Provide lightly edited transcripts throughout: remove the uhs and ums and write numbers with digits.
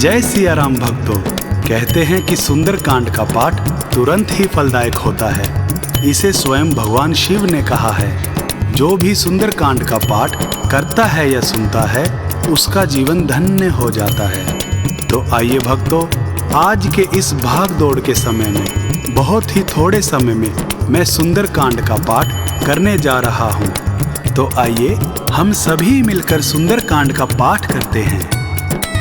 जय सिया राम भक्तों। कहते हैं कि सुंदर कांड का पाठ तुरंत ही फलदायक होता है। इसे स्वयं भगवान शिव ने कहा है। जो भी सुंदर कांड का पाठ करता है या सुनता है उसका जीवन धन्य हो जाता है। तो आइए भक्तों, आज के इस भाग दौड़ के समय में बहुत ही थोड़े समय में मैं सुंदर कांड का पाठ करने जा रहा हूँ। तो आइए हम सभी मिलकर सुंदर कांड का पाठ करते हैं।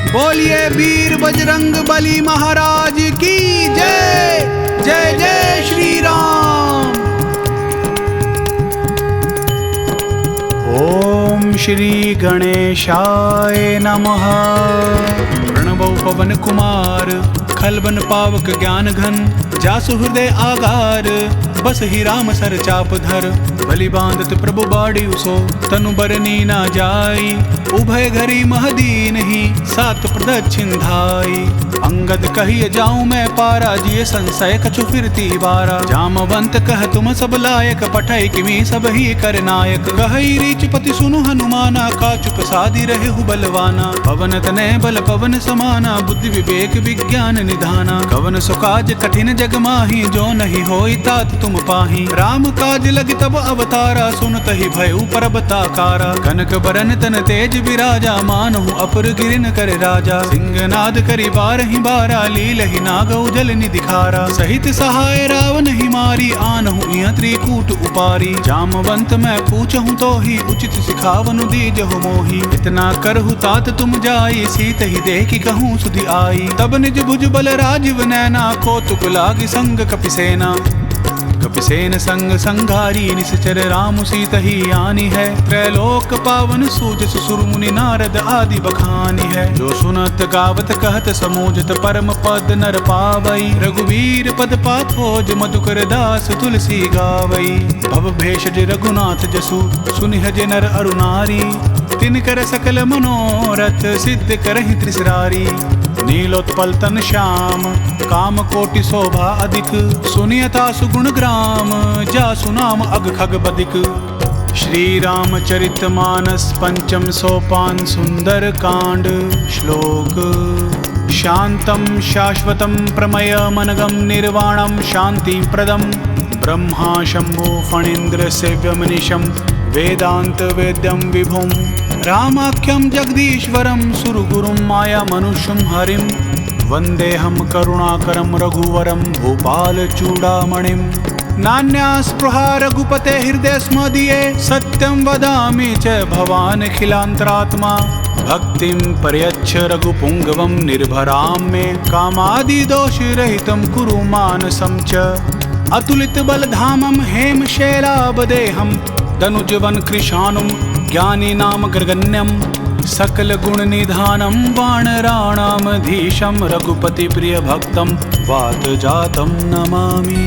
बोलिए वीर बजरंग बली महाराज की जय। जय जय श्री राम। ओम श्री गणेशाय नमः। प्रणवो पवन कुमार खलबन पावक ज्ञान घन जासु हृदय आगार बस ही राम सर चाप धर बलि बांधत प्रभु बाड़ी उसो तनु बरनी ना जाई उभय घरी महदीन ही सात प्रदक्षिण धाई अंगद कहिए जाऊं मैं पारा जिये संशय कछु फिरती बारा जामवंत कह तुम सब लायक पठै किमी सब ही कर नायक कहई रीच पति सुनु हनुमाना का चुप सादी रहे हु बलवाना पवन तनय बल पवन समाना बुद्धि विवेक विज्ञान निधाना कवन सुकाज कठिन जग माही जो नहीं होई तात तुम पाही राम काज लग तब अवतारा सुनत ही भयउ परबताकारा कनक बरन तन तेज विराजा मानहु अपर गिरिन कर राजा सिंहनाद करि बारहि बारा लील ही नागौ जल निधिखारा सहित सहाय रावण ही मारी आनहु इह त्रिकूट उपारी जामवंत मैं पूछहु तो ही उचित सिखावनु दीजहु मोही इतना करहु तात तुम जाई सीत ही देखी कहूँ सुधि आई तब निज भुज बल राजीव नैना कौतुक लागी संग कपिसेना कपिसेन संग संघारी निश्चर राम सीत ही आनी है त्रैलोक पावन सूज सुर मुनि नारद आदि बखानी है जो सुनत गावत कहत समूजत परम पद नर पावई रघुवीर पद पाथोज मधुकर दास तुलसी गावई भव भेषज रघुनाथ जसु सुनिहज नर अरुनारी तिनकर सकल मनोरथ सिद्ध करहि त्रिसरारी नीलोत्पल तन श्याम काम कोटि शोभा अधिक सुनियता सुगुण ग्राम जा सुनाम अग खग बदिक श्री रामचरित मानस पंचम सोपान सुंदर कांड श्लोक शांतम शाश्वतम प्रमय मनगम निर्वाणम शांति प्रदम ब्रह्मा शंभु फणीन्द्र सेव्यमनिशम वेदांत वेद्यम विभुम रामाख्यम जगदीश्वरम सुरगुरुम माया मनुष्यम हरिम वंदेहम करुणाकरम रघुवरम भूपाल चूड़ामणिम नान्या स्पृहा रघुपते हृदय स्मदीये सत्यम वदामि च भवान खिलांतरात्मा भक्तिम पर्यच्छ रघुपुंगवम निर्भराम मे कामादि दोष रहितम कुरु मानसम च अतुलित बलधामम हेम शैलाबदेहम धनुजवन कृशानुम ज्ञानी नाम ग्रगण्यम सकल गुण निधानम वानराणामधीशम रघुपति प्रिय भक्तम वात जातम नमामि।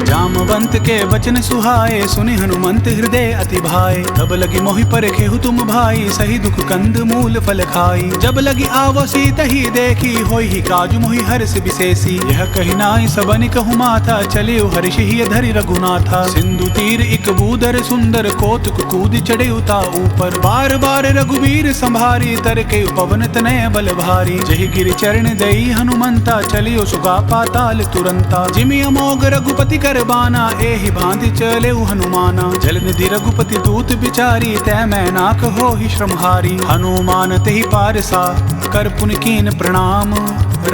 जामवंत के वचन सुहाए सुनि हनुमंत हृदय अति भाए तब लगी मोहि परखेहु तुम भाई सही दुख कंद मूल फल खाई जब लगी आवो सीत ही देखी होई ही काजु मोहि हर्ष विशेषी यह कही नाई सबनि कहु माथा चलियो हर्ष ही धरि रघुनाथा सिंधु तीर इक बूदर सुंदर कौतुक कूद चढ़े उता ऊपर बार बार रघुवीर संभारी तर के पवन तनय बल भारी जहि गिर चरण दई हनुमंता चलियो सुगा पाताल तुरंता जिमि अमोघ रघुपति कर बाना एहि भांति चले हनुमाना जल निधि रघुपति दूत बिचारी तै मैं नाक हो ही श्रमहारी हनुमान तेहि पारसा कर पुन कीन प्रणाम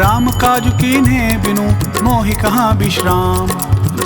राम काजु कीन्हे बिनु मोहि कहाँ विश्राम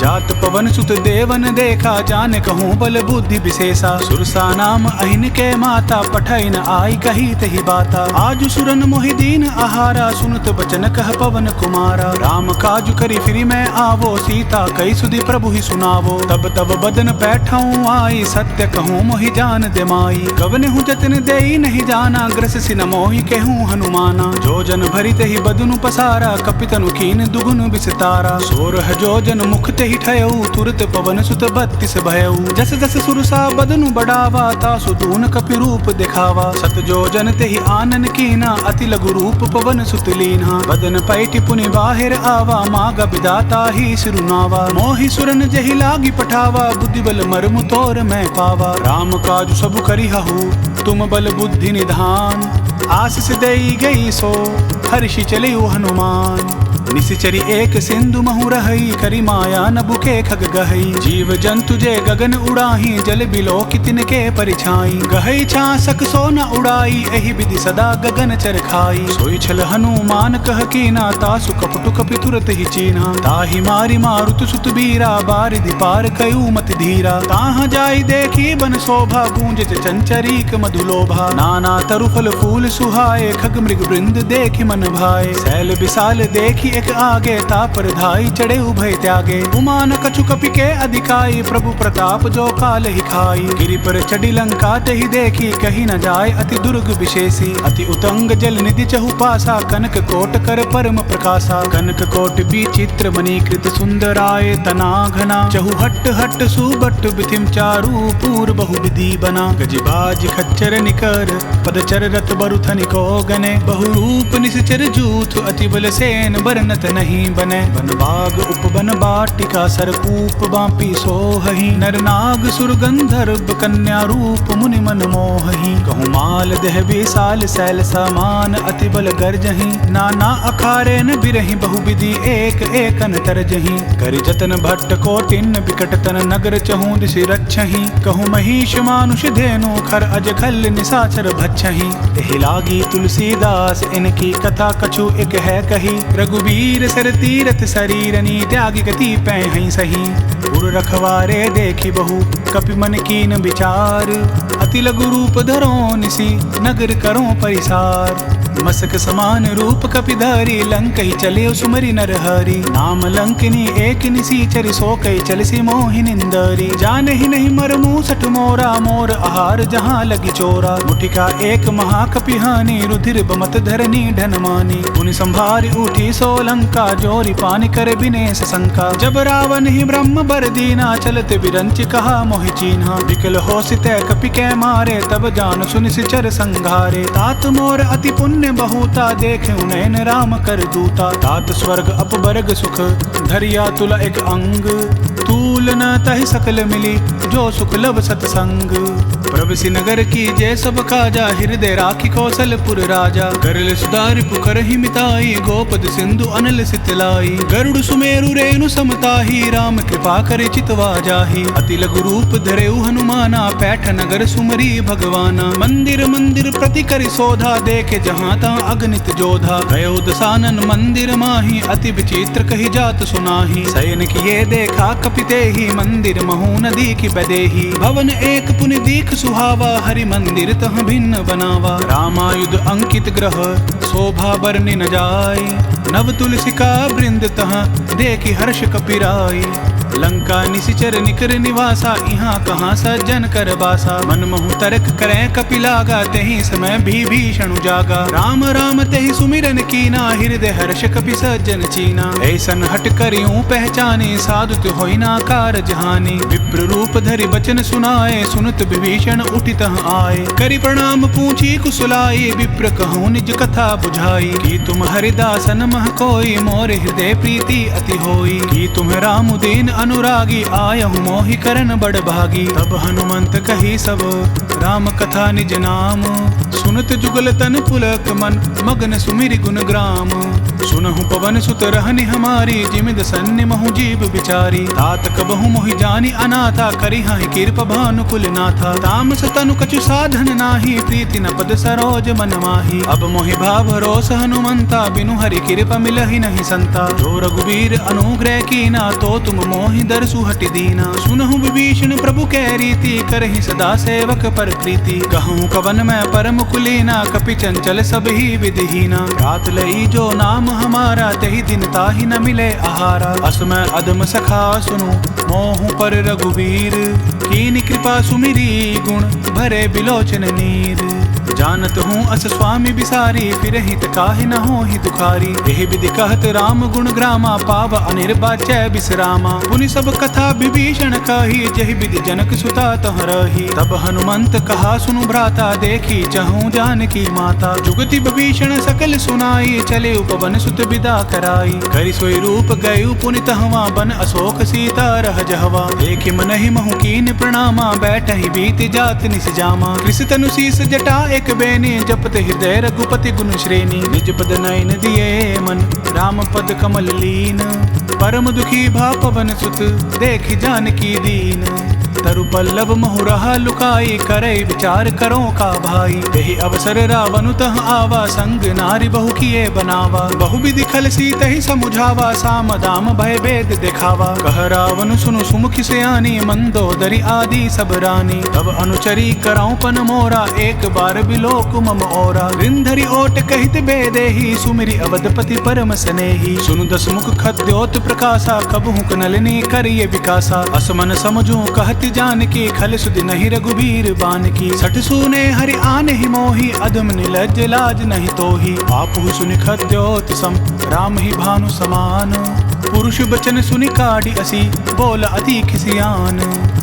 जात पवन सुत देवन देखा जाने कहूँ बल बुद्धि विशेषा सुरसा नाम अहिन के माता पठै न आई कही तही बाता आजु सुरन मोहि दीन आहारा सुनत बचन कह पवन कुमारा राम काजु करी फिरी मैं आवो सीता कई सुधि प्रभु ही सुनावो तब तब बदन बैठाऊं आई सत्य कहूँ मोहि जान दे माई कवन हूँ जतन देई नहीं जाना ग्रस सिन मोहि कहूँ हनुमाना जो जन भरित ही बदनु पसारा कपितनु कीन दुगुन विस्तारा सोरह जो जन मुख ही ठयऊ तुरत पवन सुत 32 भयऊ जस जस सुरसा बदनु बढ़ावा तासु दून कपि रूप दिखावा सत जो जन तेहि आनन कीना अति लघु रूप पवन सुत लीना बदन पैठि पुनि बाहिर आवा माग विदाता ही सिरुनावा मोहि सुरन जहि लागी पठावा बुद्धि बल मर्मु तोर मैं पावा राम काजु सब करिहु तुम बल बुद्धि निधान आशीष देई गई सो हर्षि चले हनुमान। निशिचरी एक सिंधु महु रही करी माया न बुके खग गहई। जीव जंतु जे गगन उड़ाही जल बिलो कितिन के परिछाई। गहई छासक सो न उड़ाई एहि विधि सदा गगन चर खाई। सोई छल हनुमान कह कीना तासु कपटु कपि तुरत ही चीन्हा। ताहि मारी मारुत सुत बीरा बारिधि पार कयू मत धीरा। ताहा जाई देखी बन शोभा गूंज चंचरीक मधुलोभा। नाना तरु फल फूल सुहाए खग मृग वृंद देखी मन भाए। शैल विशाल देखी एक आगे तापर धाई चढ़े उभय त्यागे। उमान कछु कपि के अधिकाई प्रभु प्रताप जो काल ही खाई। गिरि पर चढ़ी लंका तहि देखी कही न जाय अति दुर्ग विशेषी। अति उतंग जल निधि चहु पासा कनक कोट कर परम प्रकाशा। कनक कोट विचित्र मणिकृत सुंदराय तना घना। चहु हट हट सुबट बिथिम चारु पूर बहु विधि बना। गजबाज खच्चर निकर पदचर रथ बरुथनि को गने। बहु रूप निश्चर जूथ अति बल सेन बरनत नहीं बने। बन बाग उपवन बाटिका सरकूप बापी सोहहि। नर नाग सुर गंधर्व कन्या रूप मुनि मन मोहहि। कहूँ माल देह विशाल शैल समान अति बल गर्जहि। नाना अखारे न बिरहि बहु विधि एक एकन तरजहि। करि जतन भट्ट कोटिन बिकट तन नगर चहु दिशि रक्षहि। कहूँ महिष मानुष धेनु खर अज खल निशाचर भक्षहि। एहि लागी तुलसीदास इनकी कथा कछु एक है कही। रघुवीर सर तीरथ शरीरनी त्यागी गति पैं सही। उर रखवारे देखी बहु कपि मन कीन विचार। अति लघु रूप धरो निसी नगर करो परिसार। मसक समान रूप कपिधारी लंक ही चले सुमरी नर हरि। नाम लंकिनी एक निसीचर सो कई चलसी मोहि निंदरी। जान ही नहीं मर मूसठ मोरा मोर आहार जहाँ लगी चोरा। मुठिका एक महाकपिहानी रुधिर बमत धरनी ढनमानी। उन संभारी उठी सो लंका जोरी पानी कर बिनेश शंका। जब रावण ही ब्रह्म बर दीना चलत बिरंच कहा मोहि चीन्हा। विकल हो सितै कपि कै मारे तब जान सुनि सिचर संघारे। तात मोर अति पुण्य बहुता देखे नैन राम कर दूता। तात स्वर्ग अपवर्ग सुख धरिया तुला एक अंग। तूल न तहि सकल मिली जो सुख लब सतसंग। प्रभसि नगर की जय सब काजा हृदय राखी कौशलपुर राजा। करल सुधारि पुकर ही मिताई गोपद सिंधु अनल सितलाई। गरुड़ सुमेरु रेणु समताही राम कृपा कर चितवा जाही। अति लघु रूप धरेउ हनुमाना पैठ नगर सुमरी भगवाना। मंदिर मंदिर प्रति करि शोधा देखे जहाँ ता अगणित जोधा। गयो दसानन मंदिर माही अति विचित्र कही जात सुनाही। शयन किए देखा कपिते ही मंदिर महु नदी की बदेही। भवन एक पुनि दीख सुहावा हरि मंदिर तह भिन्न बनावा। रामायुध अंकित ग्रह शोभा बरनि न जाय। नव तुलसिका वृंद तह देखी हर्ष कपिराई। लंका निशिचर निकर निवासा यहाँ कहाँ सज्जन कर बासा। मन महु तर्क करें कपि लागा तेहि समय भी भीषण जागा। राम राम तेहि सुमिरन कीना हृदय हर्ष कपि सज्जन चीना। ऐसन हट करियूं पहचाने साधुत होई ना कार जहानी। विप्र रूप धरि बचन सुनाए सुनत विभीषण उठित आए। करि प्रणाम पूछी कुशलाई विप्र कहूँ निज कथा बुझाई। कि तुम हरिदासन मह कोई मोर हृदय प्रीति अति होई। कि तुम राम दीन अनुरागी आयहु मोहि करन बड़ भागी। तब हनुमंत कही सब राम कथा निज नाम। सुनत जुगल तन पुलक मन मगन सुमिरि गुण ग्राम। सुनहु पवन सुत रहनि हमारी जिमिद सन्नि महु जीव बिचारी। तात कबहु मोहि जानी अनाथा करी हाहि कृप भानुकुल नाथा। तामस तनु कछु साधन नाही प्रीति न पद सरोज मन माही। अब मोहि भाव रोस हनुमंता बिनु हरि कृपा मिलहि नहीं संता। जो रघुवीर अनुग्रह कीना तो तुम मोहि दरसु हटि दीना। सुनहु विभीषण प्रभु कै रीति करहि सदा सेवक पर प्रीति। कहूँ कवन मैं परम कुलीना कपि चंचल सब ही विधिहीना। रात लई जो नाम हमारा तही दिन ताहि न मिले आहारा। असमय अदम सखा सुनु मोहु पर रघुवीर। कीन कृपा सुमिरी गुण भरे बिलोचन नीर। जानत हूँ अस स्वामी बिसारी फिर हित काहि न हो ही दुखारी। एहि विधि कहत राम गुण ग्रामा पाव अनिर्वाच्य बिसरामा। पुनि सब कथा विभीषण कही जहि विधि जनक सुता तह रही। तब हनुमंत कहा सुनु भ्राता देखी चहूँ जानकी माता। जुगति विभीषण सकल सुनाई चले उपवन सुत विदा कराई। करि सोई रूप गयु पुनि तहवा बन अशोक सीता रह जहवा। देखि मनहि महु कीन प्रणामा बैठहि बीत जात निस जामा। कृष तनु शीस जटा एक बेनी, जपत हृदय रघुपति गुण श्रेणी। निज पद नयन दिए मन, राम पद कमल लीन। परम दुखी भा पवन सुत, देखि जानकी दीन। तरु पल्लव महु रहा लुकाई, करे विचार करो का भाई। यही अवसर रावण तह आवा, संग नारी बहु किए बनावा। बहु विधि खल सीत ही समुझावा, साम दाम भय भेद दिखावा। कह रावण सुनु सुमुखी सयानी, मंदोदरी आदि सब रानी। तब अनुचरी कराऊं पन मोरा, एक बार बिलोक मम ओरा। रिंधरी ओट कहित बेदेही, सुमिरि अवधपति परम स्नेही। सुनु दस मुख खद्योत प्रकाशा, कबहु नलिनी करिए विकासा। असमन समझू कहती जानकी, खल सुधि नहीं रघुबीर बान की। सठ सूने हरि आने ही मोही, अधम निलज्ज लाज नहीं तोही। आपहु सुनि खद्योत सम, राम ही भानु समान। पुरुष बचन सुनि काढ़ी असी, बोल अति खिसियान।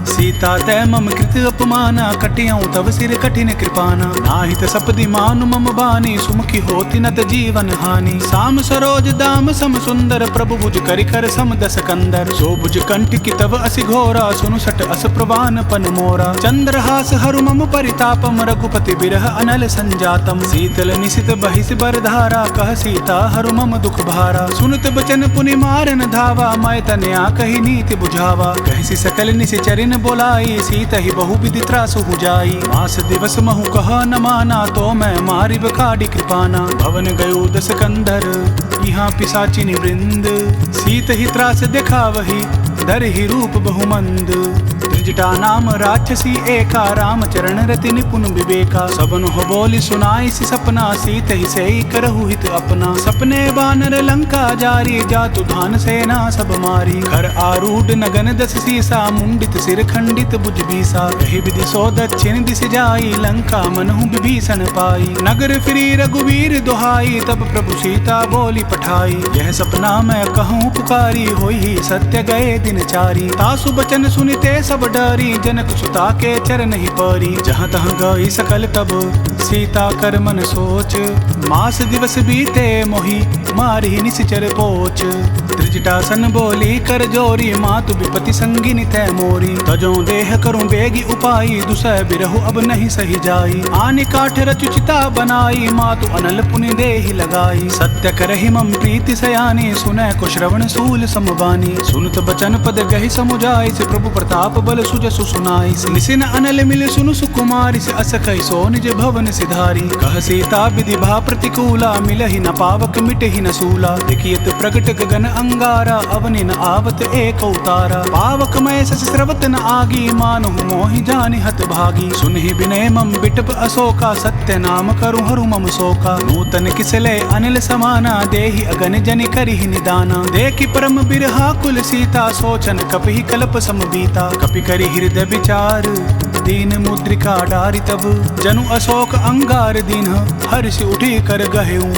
सीता तै मम कृत अपमाना, कटियाऊं तब सिर कठिन कृपाना। नाहित सपदि मानु मम बानी, सुमुखी होती नत जीवन हानि। साम सरोज दाम सम सुंदर, प्रभु भुज करि कर सम दस कंदर। सो भुज कंठ की तब असि घोरा, सुनु सट अस प्रवान पन मोरा। चंद्रहास हरु मम परितापम, रघुपति बिरह अनल संजातम। शीतल निशित बहिस बरधारा, कह सीता हरु मम दुख भारा। सुनत बचन पुनि मारन धावा, मैं तनया कही नीति बुझावा। कहसी सकल निशिचरिन बोलाई, सीता ही बहु विधि त्रासु हो जाई। मास दिवस महु कह न माना, तो मैं मारी बकाडी कृपाना। भवन गयो दस कंधर, यहाँ पिशाचिनी वृंद। सीत ही त्रास दिखावही, धर ही रूप बहुमंद। त्रिजटा नाम राक्षसी एका, रामचरण रति निपुण विवेका। सबन हो बोली सुनाई सी सपना, सीत ही से करहु हित अपना। सपने बानर लंका जारी, जातु धान सेना सब मारी। घर आरूढ़ नगन दस सीसा, मुंडित सिर खंडित भुज बीसा। यही विधि सो दक्षिण दिश जाई, लंका मनहु विभीषण पाई। नगर फिरी रघुवीर दुहाई, तब प्रभु सीता बोली पठाई। यह सपना मैं कहूँ पुकारी, होई ही सत्य गए दिन चारी। तासु बचन सुनिते सब डरी, जनक सुता के चरण ही परी। जहाँ तहाँ गई सकल तब, सीता कर मन सोच। मास दिवस बीते मोही, मारी निशिचर पोच। त्रिजटासन बोली कर जोरी, मातु विपति संगिनी तै मोरी। तजो देह करूं बेगी उपाई, दुसह बिरहु अब नहीं सही जाई। आनि काठ रचु चिता बनाई, मातु अनल पुनि देहि लगाई। सत्य करहि मम प्रीति सयानी, सुनय को श्रवण सूल समबानी। सुनत बचन पद गहि समुझाई, से प्रभु प्रताप बल सुजसु सुनाई। निसिन अनल मिल सुनु सुकुमारी, से अस कहि सो निज भवन सिधारी। कह सीता विधि भा प्रतिकूला, मिलहि न पावक मिटहि न सूला। देखियत प्रगट गगन अंगारा, अवनि न आवत एक उतारा। पावक मय सस स्रवत न आगी, मानुहु मोहि जानि हत भागी। सुनहि बिनय मम बिटप अशोका, सत्य नाम करु हरु मम शोका। नूतन किसले अनिल समाना, देहि अगन जनि करिहि निदाना। देखि परम बिरहा कुल सीता, सोचन कपिहि कल्प सम बीता। कपि करि हृदय विचार, दीन मुद्रिका डारि तब। जनु अशोक अंगार दीन, हर्ष उठी कर गहेऊ।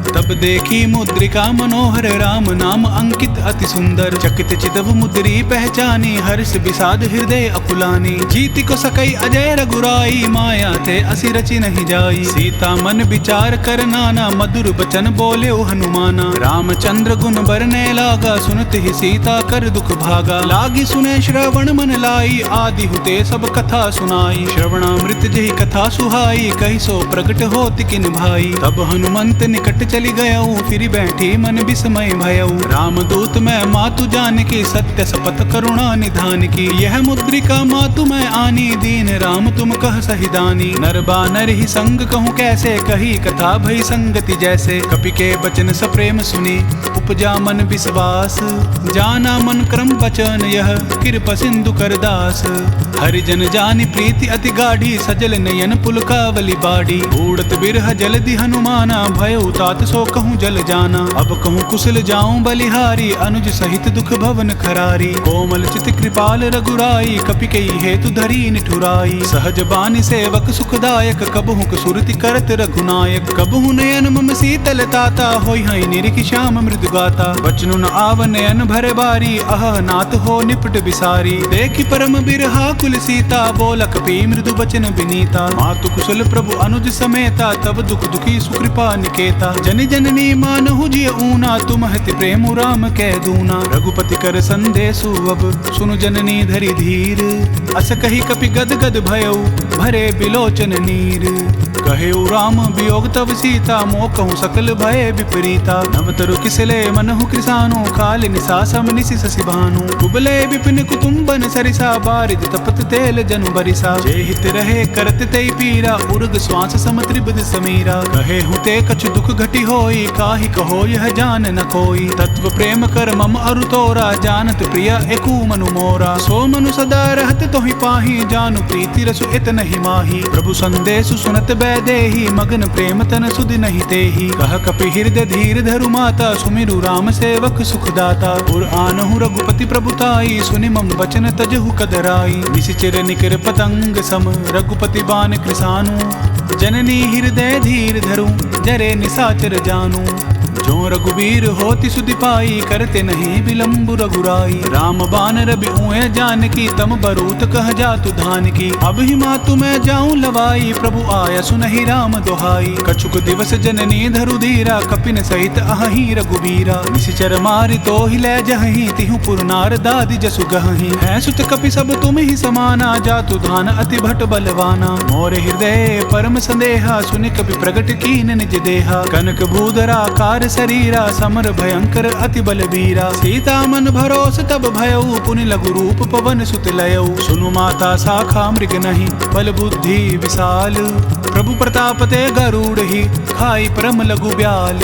तब देखी मुद्रिका मनोहर, राम नाम अंकित अति सुंदर। चकित चितव मुद्री पहचानी, हर्ष विषाद हृदय अकुलानी। जीति को सकई अजय रघुराई, माया थे असि रचि नहीं जाई। सीता मन विचार कर नाना, मधुर बचन बोले हनुमाना। रामचंद्र गुण बरने लागा, सुनत ही सीता कर दुख भागा। लागी सुने श्रवण मन लाई, आदि हुते सब कथा सुनाई। श्रवणामृत जही कथा सुहाई, कही सो प्रगट होत किन भाई। तब हनुमंत निकट चली गयऊ, फिर बैठी मन विस्मय भयऊ। रामदूत मैं मातु जान की, सत्य सपथ करुणा निधान की। यह मुद्रिका मातु मैं आनी, दीन राम तुम कह सहिदानी। नर बानर ही संग कहूँ कैसे, कही कथा भई संगति जैसे। कपि के बचन सप्रेम सुनी, उपजा मन विश्वास। जाना मन क्रम बचन यह, कृपा सिंधु कर दास। हरिजन जानि प्रीति अति गाढ़ी, सजल नयन पुलकावली बाड़ी। उड़त बिरह जलधि हनुमाना, भयउ तात सो कहूँ जल जाना। अब कहूँ कुशल जाऊं बलिहारी, अनुज सहित दुख भवन खरारी। कोमल चित कृपाल रघुराई, कपि कई हेतु धरी निठुराई। सहज बानी सेवक सुखदायक, कबहु सुरति करत रघुनायक। कबहु नयन मम शीतल ताता, होई हई निरिख श्याम मृदु गाता। बचनु न आव नयन भरे बारी, अह नाथ हो निपट बिसारी। देखि परम बिरहा कुल सीता, बोल कपि मृदु बचन विनीता। मातु कुशल प्रभु अनुज समेता, तब दुख दुखी सुकृपा निकेता। जन जननी मानहु जिय ऊना, तुम हति प्रेम राम कह दूना। रघुपति कर संदेशु अब, सुनु जननी धरि धीर। अस कही कपि गद गद भयउ, भरे बिलोचन नीर। कहे राम वियोग तब सीता मोह कहूँ सकल भय विपरीता। नव तरु किसले मनहु कृसानु काल निशा सम निशि शशि भानु। कुबले विपिन कुटुम्बन सरिसा बारिद तपत तेल जनु बरिसा। जे हित रहे करत तई पीरा उर्ग श्वास सम त्रिबद समीरा। कहे हुते कछु दुख घटी होई काहि कहो यह जान न कोई। तत्व प्रेम कर मम अरु तोरा जानत प्रिय एकु मनु मोरा। सो मनु सदा रहत तोहि पाहि जानु प्रीति रसु इत नहीं माही। प्रभु संदेशु सुनत बैदेही मगन प्रेम तन सुधि नहीं तेही। कह कपि हृदय धीर धरु माता सुमिरु राम सेवक सुखदाता। पुर आनहु रघुपति प्रभुताई सुनि मम वचन तजहु कदराई। निशिचर निकर पतंग सम रघुपति बान कृसानु। जननी हृदय धीर धरु जरे निसाचर जानु। जो रघुवीर होति सुधि पाई करते नहीं विलंबु रघुराई। राम बान रबि उए जानकी तम बरूत कह जातु धान की। अब ही मातु मैं जाऊं लवाई प्रभु आया सुनहि राम दोहाई। कछुक दिवस जननी धरु धीरा कपिन सहित अहि रघुबीरा। निशिचर मारि तो ही ले जहि तिहु पुर नार दादि जसु गहि। है सुत कपि सब तुम ही समाना जातु धान अति भट बलवाना। मोर हृदय परम संदेहा सुनि कपि प्रगट कीन निज देहा। कनक भूधरा कार शरीरा समर भयंकर अति बलबीरा। सीता मन भरोस तब भयऊ पुनि लघु रूप पवन सुत लयऊ। सुनु माता शाखा मृग नहीं बल बुद्धि विशाल। प्रभु प्रताप ते गरुड़ ही खाई परम लघु ब्याल।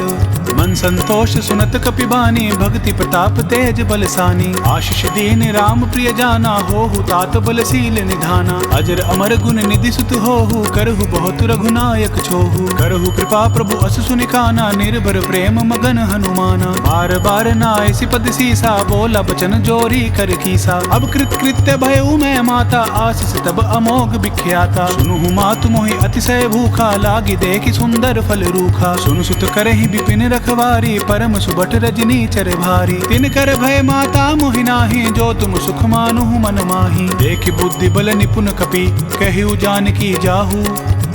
मन संतोष सुनत कपि बानी भक्ति प्रताप तेज बलसानी। आशीष दीन राम प्रिय जाना होहु तात बलशील निधाना। अजर अमर गुण निधि सुत होहु करहु बहुत रघुनायक छोहु। करहु कृपा प्रभु अस सुनि काना निर्भर प्रेम मगन हनुमाना। बार बार नाय सिपद सीसा बोला बचन जोरी कर कीसा। अब कृत कृत्य भयउ मैं माता आशीष तब अमोघ विख्याता। सुनु मातु मोहि अतिशय भूखा लागी देखि सुंदर फल रूखा। सुनु सुत करहि विपिन रखवारी परम सुबट रजनी चर भारी। तिन कर भय माता मोहि नाही जो तुम सुख मानुहु मन माही। देखि बुद्धि बल निपुण कपि कहु जानकी जाहू।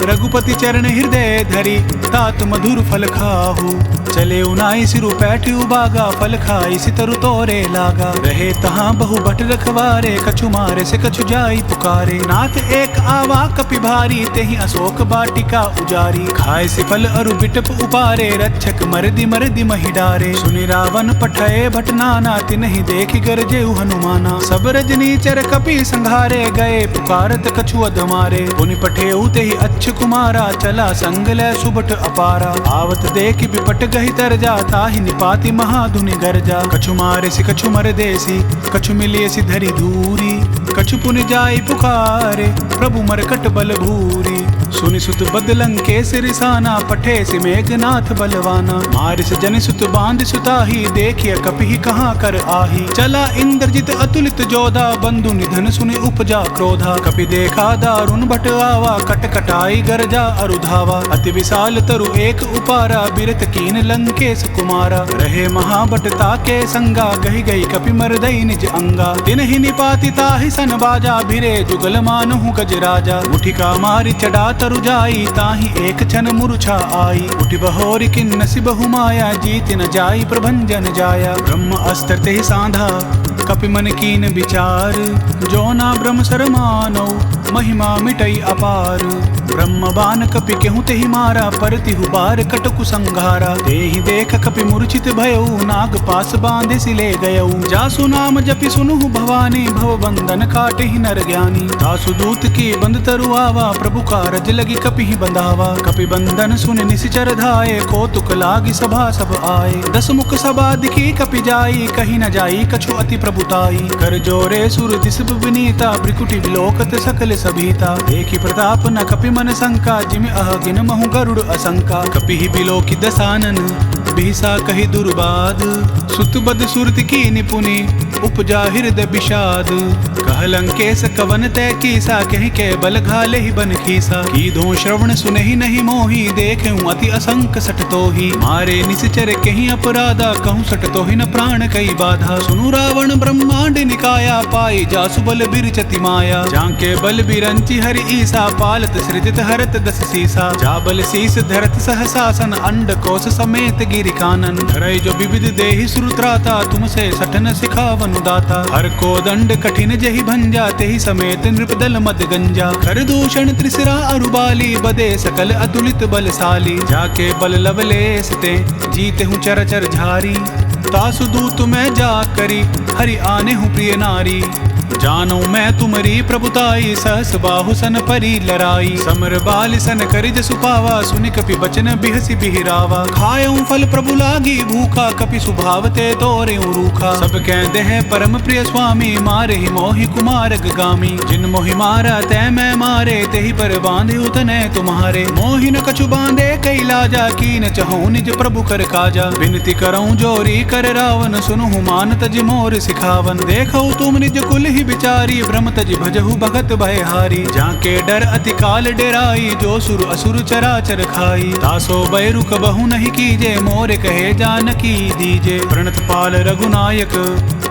रघुपति चरण हृदय धरि तात मधुर फल खाहू। चले उनाई सिरु पैठ उबागा फल खाई सितरु तोरे लागा। रहे तहाँ बहु भट रखवारे कछु मारे से कछु जाई पुकारे। नाथ एक आवा कपि भारी तेहि अशोक बाटिका उजारी। खाए से फल अरु बिटप उपारे रक्षक मरदि मरदि महि डारे। सुनि रावण पठये भट नाना तिन्हि देखि गरजेउ हनुमाना। सब रजनी चर कपि संघारे गए पुकारत कछु अधमारे। पुनि पठेउ तेहि अच्छ कुमारा चला संग लै सुबट अपारा। आवत देखि विपट गहि तर जाता ही निपाति महाधुनि गरजा। कछु मारे से कछु मर देसी कछु मिलिए सी धरी धूरी। कछु पुनि जाई पुकारे प्रभु मरकट बल भूरी। सुनि सुत बदलंग के सिरिसाना पठे से मेघनाथ बलवाना। मार से जन सुत बांध सुताही देखिए कपि कहाँ कर आही। चला इंद्रजित अतुलित जोधा बंधु निधन सुनि उपजा क्रोधा। कपि देखा दारुण भट आवा कट कटाई गरजा अरुधावा। अति विशाल तरु एक उपारा बिरत कीन लंकेश कुमारा। रहे महाबट ताके संगा गही गई कपि मरदई निज अंगा। दिन ही निपाति ताहि सन बाजा भिरे जुगल मानहु गज राजा। मुठिका मारी चढ़ा तरु जाई ताहि एक क्षण मूर्छा आई। उठि बहोरि किन्नसि बहु माया जीत न जाई प्रभंजन जाया। ब्रह्म अस्त्र तेहि साधा कपि मन कीन विचार। जो ना ब्रह्म सर मानौ महिमा मिटई अपार। ब्रह्म बान कपि केहु तेहि मारा परतिहु बार कटकु संघारा। तेहि देख कपि मूर्छित भयउ नाग पास बांधे सिले गयउ। जासु नाम जपि सुनुहु भवानी भव बंधन काटेहि नर ज्ञानी। तासु दूत की बंद तरु आवा प्रभु कारज लगी कपि बंधावा। कपि बंधन सुन निशिचर धाये कौतुक लागी सभा सब आए। दस मुख सभा दिखी कपि जाई कहीं न जाई कछु अति प्रभुताई। कर जोरे सुर दिस विनीता ब्रिकुटि विलोकत सकल सभीता। देखि प्रताप न कपि मन शंका जिमि अहगिन महु गरुड़ असंका। कपि बिलोकि दसानन बिहसा कहि दुर्बाद। सुत बद सुरति की निपुनि उपजा हृदय विषाद। कह लंकेश कवन तय कीसा कहीं के बल घाले ही बन खीसा। की धो श्रवण सुनहि नहीं मोही देखूं अति असंक सट तोही। मारे निश्चर कहीं अपराधा कहूँ सट तोहि न प्राण कई बाधा। सुनु रावण ब्रह्मांड निकाया पाई जासु बल बिरचति माया। जांके बल बिरंचि हरि ईसा पालत सृजित हरत दस सीसा। जा बल शीस धरत सहसासन अंड कोश समेत गिर गिरि कानन। धरय जो विविध देहि सुरत्राता, तुमसे सठन सिखावनु दाता। हर को दंड कठिन जेहि भंजा, तेहि समेत नृपदल मद गंजा। कर दूषण त्रिसरा अरुबाली, बदे सकल अतुलित बलशाली। जाके बल लवलेस ते, जीते हूँ चरचर झारी। तासु दूत मैं जा करी, हरि आने हूँ प्रिय नारी। जानो मैं तुमरी प्रभुताई, सहस बाहु सन परी लराई। समर बाल सन करिज सुपावा, सुनि कपि बचन बिहसी बिहिरावा। खायऊं फल प्रभु लागी भूखा, कपि सुभावते तोरे रूखा। सब कहते हैं परम प्रिय स्वामी, मारे ही मोहि कुमार गामी। जिन मोहि मारा तै मैं मारे, तेहि पर बांधे उतने तुम्हारे। मोहि न कछु बांधे कई लाजा, कीन चहूँ निज प्रभु कर काजा। विनती करऊं जोरी कर रावण, सुनहु मान तज मोर सिखावन। देखो तुम निज कुल ही बिचारी, भ्रम तज भजहु भगत भयहारी। जाके डर अति काल डेराई, जो सुर असुर चराचर खाई। तासो बैरु कबहु नहीं कीजे, मोरे कहे जानकी दीजे। प्रणत पाल रघुनायक,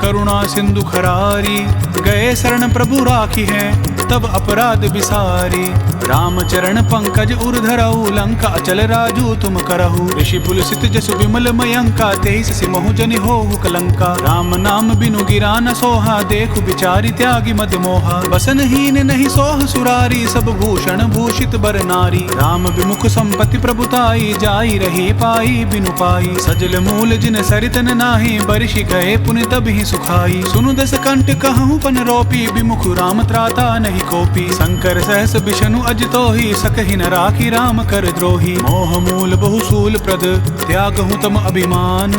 करुणा सिंधु खरारी। गए शरण प्रभु राखी है, तब अपराध बिसारी। रामचरण पंकज उर्धरऊ, लंका अचल राजू तुम करहु। ऋषि पुलसित जसु विमल मयंका, तेहि सि महु जनि होहु कलंका। राम नाम बिनु गिरा न सोहा, देखु बिचारी त्यागी मद मोहा। बसनहीन नहीं सोह सुरारी, सब भूषण भूषित बर नारी। राम विमुख संपत्ति प्रभुताई, जाई रही पाई बिनु पाई। सजल मूल जिन सरितन नाही, बरिषि गए पुनि तबहि सुखाई। सुनु दस कंठ कहूँ पन रोपी, विमुख राम त्राता नहीं कोपी। शंकर सहस विष्णु अज तोहि, सकहि न राखी राम कर द्रोही। मोह मूल बहुसूल प्रद, त्यागहु तम अभिमान।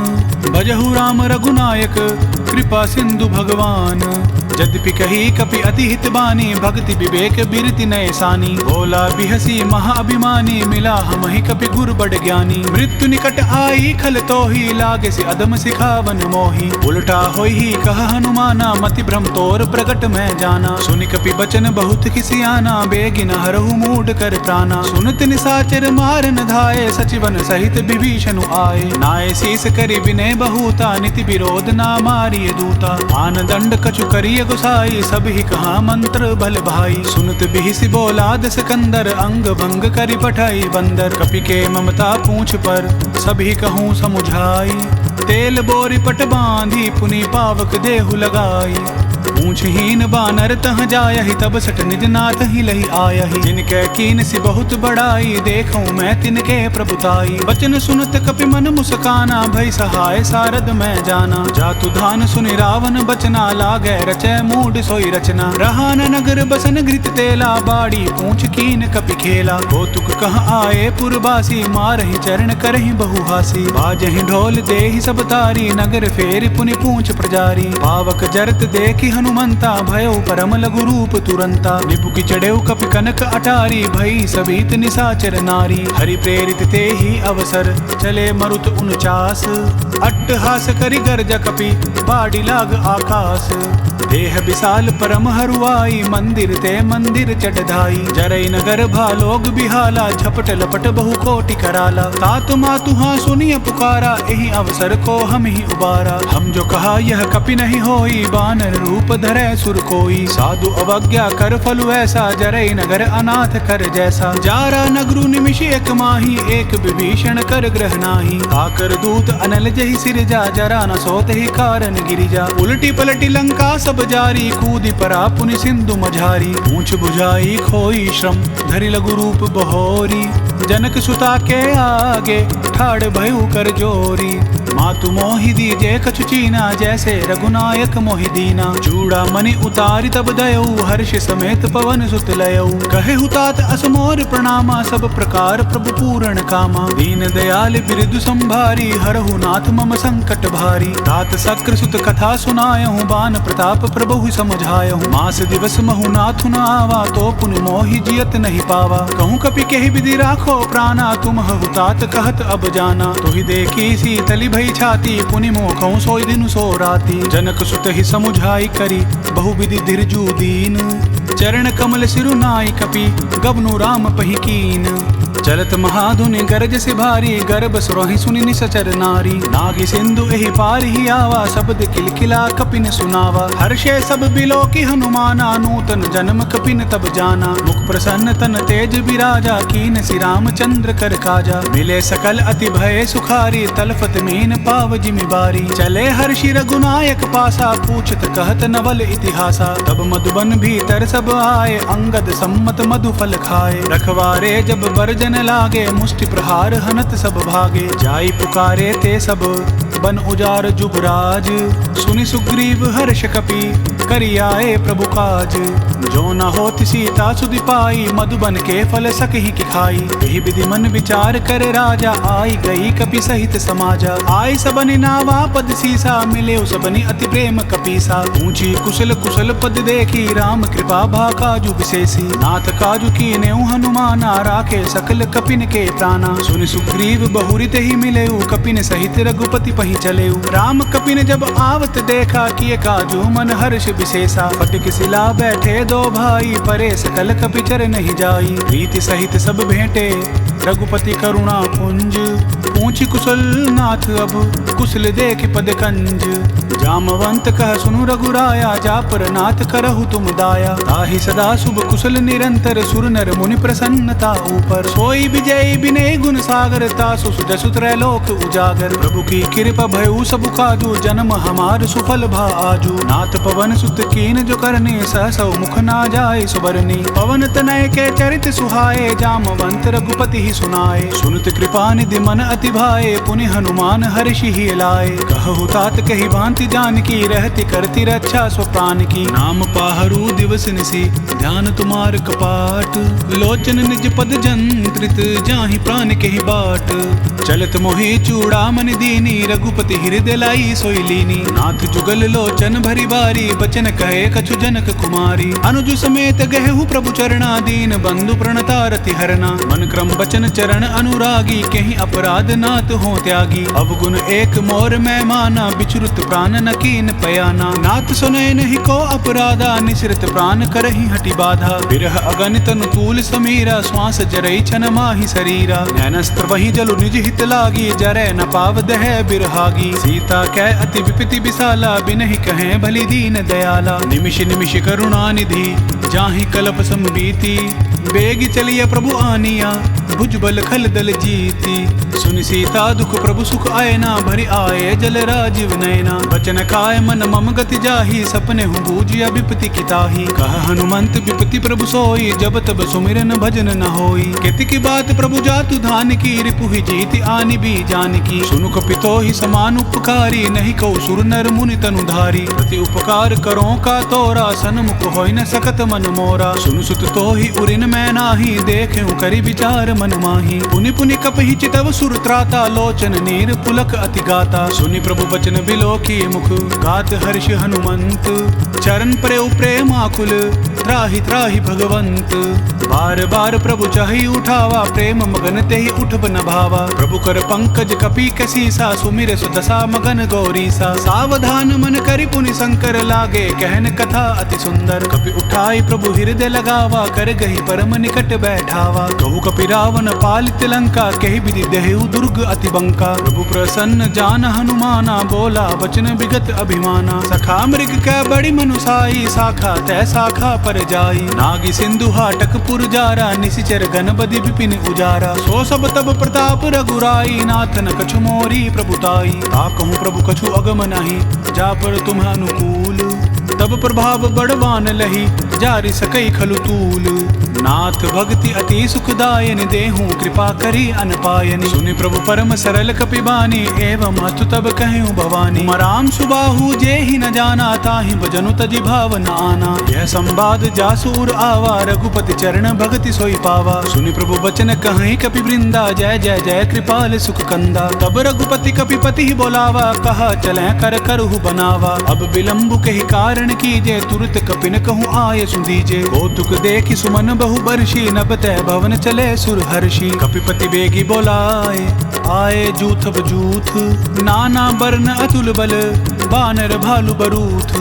भजहु राम रघुनायक, कृपा सिंधु भगवान। यद्यपि कही कपि अति हित बानी, भक्ति विवेक बिरति नय सानी। बोला बिहसी महाअभिमानी, मिला हमहि कपि गुर बड़ ज्ञानी। मृत्यु निकट आई खल तोहि, लागे से अदम सिखावन मोहि। उल्टा होई कह हनुमाना, मति भ्रम तोर प्रगट मैं जाना। सुनि कपि बचन बहुत किसियाना, बेगिन हरहु मूढ़ कर प्राणा। सुनत निसाचर मारन धाये, सचिवन सहित विभीषण आए। नाय शीस करि विनय बहुता, नीति विरोध ना मारिय दूता। आन दंड कछु करिय गोसाई, सब ही कहा मंत्र भल भाई। सुनत बिहिसी बोला दस कंदर, अंग भंग करि पठाई बंदर। कपि के ममता पूछ पर, सभी कहूँ समुझाई। तेल बोरी पट बांधी, पुनि पावक देहु लगाई। पूछहीन बानर तह जायहि, तब सट निज नाथ ही लही आयहि। जिनके कीन सी बहुत बड़ाई, देखूं मैं तिनके प्रभुताई। बचन सुनत कपि मन मुस्काना, भई सहाय सारद मैं जाना। जातु धान सुनि रावण बचना, लागे रचय मूढ़ सोई रचना। रहा न नगर बसन घृत तेला, बाड़ी पूछ कीन कपि खेला। कौतुक कह आए पुरबासी, मारहि चरण करहि बहुहासी। बाजहि ढोल देहि सब तारी, नगर फेर पुनि पूछ प्रजारी। पावक जरत देखि हनुमंता, भयो परम लघु रूप तुरंता। निपुकी चढ़ेउ कपि कनक अटारी, भई सभीत निसाचर नारी। हरि प्रेरित ते ही अवसर, चले मरुत 49। अट्टहास करि गर्ज कपि, बाड़ी लाग आकाश। देह विशाल परम हरुआई, मंदिर ते मंदिर चढ़ाई। जरई नगर भालोग बिहाला, झपट लपट बहु कोटि कराला। तात मातु हाँ सुनिय पुकारा, एहि अवसर को हम ही उबारा। हम जो कहा यह कपि नहीं होई, बानर रूप धरे सुर कोई। साधु अवज्ञा कर फलु ऐसा, जरई नगर अनाथ कर जैसा। जारा नगरु निमिष एक माही, एक विभीषण कर ग्रह नाही। आकर दूत अनल जहि सिरजा, जरा न सोत ही कारण गिरिजा। उलटी पलटी लंका सब जारी, कूदी परा पुनि सिंधु मझारी। पूछ बुझाई खोई श्रम, धरि लघु रूप बहोरी। जनक सुता के आगे, ठाड़ भयु कर जोरी। मातु मोहि दीजे कछु चीना, जैसे रघुनायक मोहि दीना। चूड़ा मणि उतारी तब दयऊ, हर्ष समेत पवन सुत लयऊ। कहे हुतात असमोर प्रणामा, सब प्रकार प्रभु पूर्ण कामा। दीन दयाल बिरदु संभारी, हरहु नाथ मम संकट भारी। तात सक्र सुत कथा सुनायहु, बान प्रताप प्रभु समझायहु। मास दिवस महु नाथु न आवा, तो पुनि मोहि जियत नहीं पावा। कहूँ कपि केहि विधि राखो प्राणा, तुम हुतात कहत अब जाना। तुहि देखी शीतली भई छाती, पुनि मोखों सोई दिन सो राती। जनक सुत ही समुझाई करी, बहु विधि धीरजु दीन। चरण कमल सिरु नाई कपि, गबनु राम पहि कीन। चलत महाधुनि गरज से भारी, गर्भ सुरहि सुनि निसचर नारी। नागी सिंधु एहि पार ही आवा, शब्द किलकिला कपिन सुनावा। हर्षे सब बिलो की हनुमाना, नूतन जन्म कपिन तब जाना। मुख प्रसन्न तन तेज बिराजा, कीन श्री रामचंद्र कर काजा। मिले सकल अति भय सुखारी, तलफत मीन पाव जिमि बारी। चले हर्षि रघुनायक पासा, पूछत कहत नवल इतिहासा। तब मधुबन भीतर सब आए, अंगद सम्मत मधु फल खाए। रखवारे जब बरजन लागे, मुष्टि प्रहार हनत सब भागे। जाई पुकारे ते सब बन उजार जुगराज, सुनि सुग्रीव हर्ष कपि करि आए प्रभु काज। जो न होत सीता सुधि पाई, मधुबन के फल सकहि की खाई। यही विधि मन विचार कर राजा, आई गई कपि सहित समाजा। आई सबनि नावा पद सीसा, मिले सबनि अति प्रेम कपीसा। ऊंची कुशल कुशल पद देखी, राम कृपा भा काजु विशेषी। नाथ काजु कीने हनुमाना, राखे सकल कपिन के प्राणा। सुनि सुग्रीव बहुरित ही मिलेऊ, कपिन सहित रघुपति पहि चलेऊ। राम कपिन जब आवत देखा, किए काजु मन हर्ष विशेषा। फटिक सिला बैठे दो भाई, परे सकल कपि चर नहीं जाई। प्रीति सहित सब भेंटे रघुपति करुणा पुंज। पूछी कुशल नाथ अब कुशल देख पद कंज। जामवंत कह सुनु रघुराया, जा पर नाथ करहु तुम दाया। ताहि सदा शुभ कुशल निरंतर, सुर नर मुनि प्रसन्नता ऊपर। सोई विजय विनय गुण सागर, तासु सुजसु त्रैलोक उजागर। प्रभु की कृपा भयउ सब काजू, जन्म हमार सुफल भा आजू। नाथ पवन सुत कीन जो करने, सहसौ मुख ना जाय सुबरनी। पवन तनय के चरित सुहाए, जामवंत रघुपति ही सुनाए। सुनत कृपा निधि मन अति भाए, पुनि हनुमान हर्षि ही लाए। कहु तात कही भांति जानकी, रहती करती रक्षा स्व प्राण की। नाम पाहरु दिवस निसी, ध्यान तुम्हार कपाट। लोचन निज पद जंत्रित, जाहि प्राण केहि बाट। चलत मोहि चूड़ामणि दीनी, रघुपति हृदय लाई सोई लीनी। नाथ जुगल लोचन भरी बारी, बचन कहे कछु जनक कुमारी। अनुज समेत गहेहु प्रभु चरणा, दीन बंधु प्रणता रति हरना। मन क्रम बचन चरण अनुरागी, कहीं अपराध नाथ हो त्यागी। अवगुण एक मोर मैं माना, बिचुरत प्राण न कीन पयाना। नाथ सुनय नहीं को अपराधा, निसृत प्राण करहि हटि बाधा। बिरह अगणित अनुकूल समीरा, श्वास जरई छन माहि शरीरा। नैनस्त्र वही जलु निज हित लागी, जरै न पाव दह बिरहागी। सीता कै अति विपति विशाला, बिनहि कहें भली दीन दयाला। निमिष निमिष करुणा निधि, जाहि कल्प संबीति। बेग चलिए प्रभु आनिया, भुजबल खल दल जीती। सुनि सीता दुख प्रभु सुख आयना, भरि आए जल राजीव नयना। बचन काय मन मम गति जाही, सपने हूँ बूझिया विपति किताही। कह हनुमंत विपति प्रभु सोई, जब तब सुमिरन भजन न होई। केतिकी बात प्रभु जातु धान की, रिपुहि जीति आनि भी जानकी। सुनु कपितो ही समान उपकारी, नहीं कौ सुर नर मुनि तनुधारी। प्रति उपकार करो का तोरा, सन्मुख होई न सकत मन मोरा। सुनु सुत तो ही उरिन मैं नाही, देखें करि विचार मन माही। पुनि पुनि कपहि चितव सुर त्राता, लोचन नीर पुलक अति गाता। सुनि प्रभु बचन बिलोकी मुख, गात हर्ष हनुमंत। चरण प्रेम प्रेमाकुल, त्राहि त्राहि भगवंत। बार बार प्रभु चाहि उठावा, प्रेम मगन तेहि उठब न भावा। प्रभु कर पंकज कपि कसीसा, सुमिर सुदशा मगन गौरीसा। सावधान मन करि पुनि शंकर, लागे कहन कथा अति सुंदर। कपि उठाई प्रभु हृदय लगावा, कर गही परम निकट बैठावा। कहु कपि रावण पालित लंका, कहि विधि देहु दुर्ग अति बंका। प्रभु प्रसन्न जान हनुमाना, बोला बचन विगत अभिमाना। सखा मृग कै बड़ी मनुसाई, शाखा तै शाखा पर जाई। नागी सिंधु हाटक पुर जारा, निशिचर गणपति विपिन उजारा। सो सब तब प्रताप रघुराई, नाथ न कछु मोरी प्रभुताई। ताकहु प्रभु कछु अगम नहीं, जा पर तुम्ह अनुकूल। तब प्रभाव बड़वान लही, जारि सकई खलु तूल। नाथ भक्ति अति सुखदायनि, देहूँ कृपा करी अनपायनि। सुनि प्रभु परम सरल कपिबानी, एवं अस्तु तब कहूँ भवानी। मराम सुबाहु जे ही न जाना, ताहि भजनु तजि भाव न आना। यह संवाद जासूर आवा, रघुपति चरण भक्ति सोई पावा। सुनि प्रभु बचन कहीं कपि वृंदा, जय जय जय कृपाल सुख कंदा। तब रघुपति कपिपति ही बोलावा, कहा चले कर करहु बनावा। अब विलंबु कही कारण कीजे, तुरत कपिन कहूँ आय सुधीजे। कौतुक देखि सुमन बहु बरसी नबते भवन चले सुर हर्षि। कपिपति बेगी बोलाए आए जूथ बजूथ, नाना बरन अतुल बल बानर भालु बरूथ।